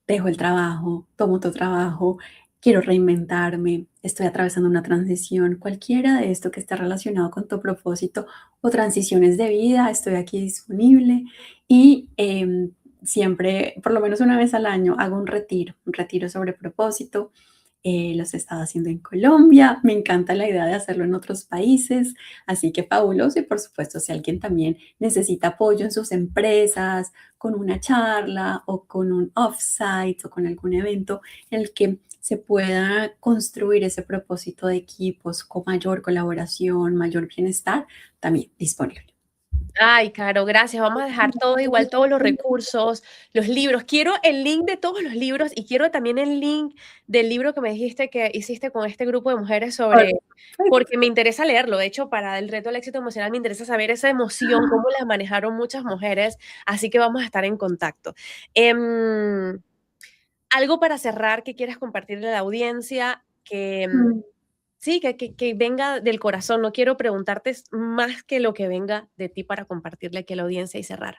dejo el trabajo, tomo otro trabajo, quiero reinventarme, estoy atravesando una transición, cualquiera de esto que esté relacionado con tu propósito o transiciones de vida, estoy aquí disponible y siempre, por lo menos una vez al año, hago un retiro sobre propósito. Los he estado haciendo en Colombia, me encanta la idea de hacerlo en otros países, así que fabuloso y por supuesto si alguien también necesita apoyo en sus empresas, con una charla o con un offsite o con algún evento en el que se pueda construir ese propósito de equipos con mayor colaboración, mayor bienestar, también disponible.
Ay, Caro, gracias. Vamos a dejar todo igual, todos los recursos, los libros. Quiero el link de todos los libros y quiero también el link del libro que me dijiste que hiciste con este grupo de mujeres sobre,
Perfecto.
porque me interesa leerlo. De hecho, para el reto del éxito emocional me interesa saber esa emoción, cómo la manejaron muchas mujeres. Así que vamos a estar en contacto. Algo para cerrar que quieras compartirle a la audiencia, que
Mm.
sí, que venga del corazón. No quiero preguntarte más que lo que venga de ti para compartirle aquí a la audiencia y cerrar.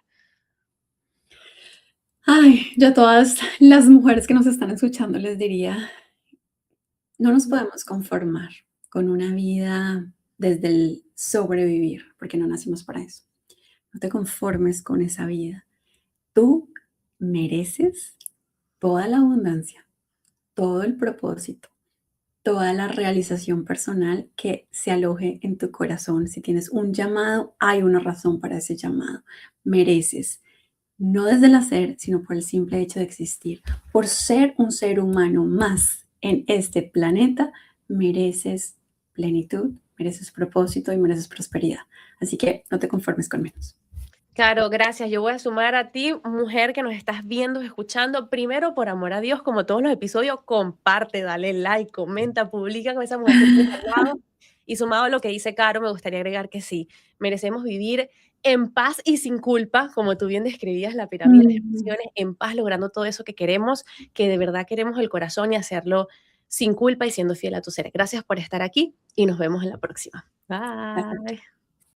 Ay, yo a todas las mujeres que nos están escuchando les diría, no nos podemos conformar con una vida desde el sobrevivir, porque no nacimos para eso. No te conformes con esa vida. Tú mereces toda la abundancia, todo el propósito, toda la realización personal que se aloje en tu corazón. Si tienes un llamado, hay una razón para ese llamado. Mereces, no desde el hacer, sino por el simple hecho de existir. Por ser un ser humano más en este planeta, mereces plenitud, mereces propósito y mereces prosperidad. Así que no te conformes con menos.
Claro, gracias. Yo voy a sumar a ti, mujer que nos estás viendo, escuchando. Primero, por amor a Dios, como todos los episodios, comparte, dale like, comenta, publica con esa mujer que tienes al lado. Y sumado a lo que dice Caro, me gustaría agregar que sí, merecemos vivir en paz y sin culpa, como tú bien describías la pirámide de las
Mm,
emociones, en paz logrando todo eso que queremos, que de verdad queremos el corazón y hacerlo sin culpa y siendo fiel a tu ser. Gracias por estar aquí y nos vemos en la próxima. Bye.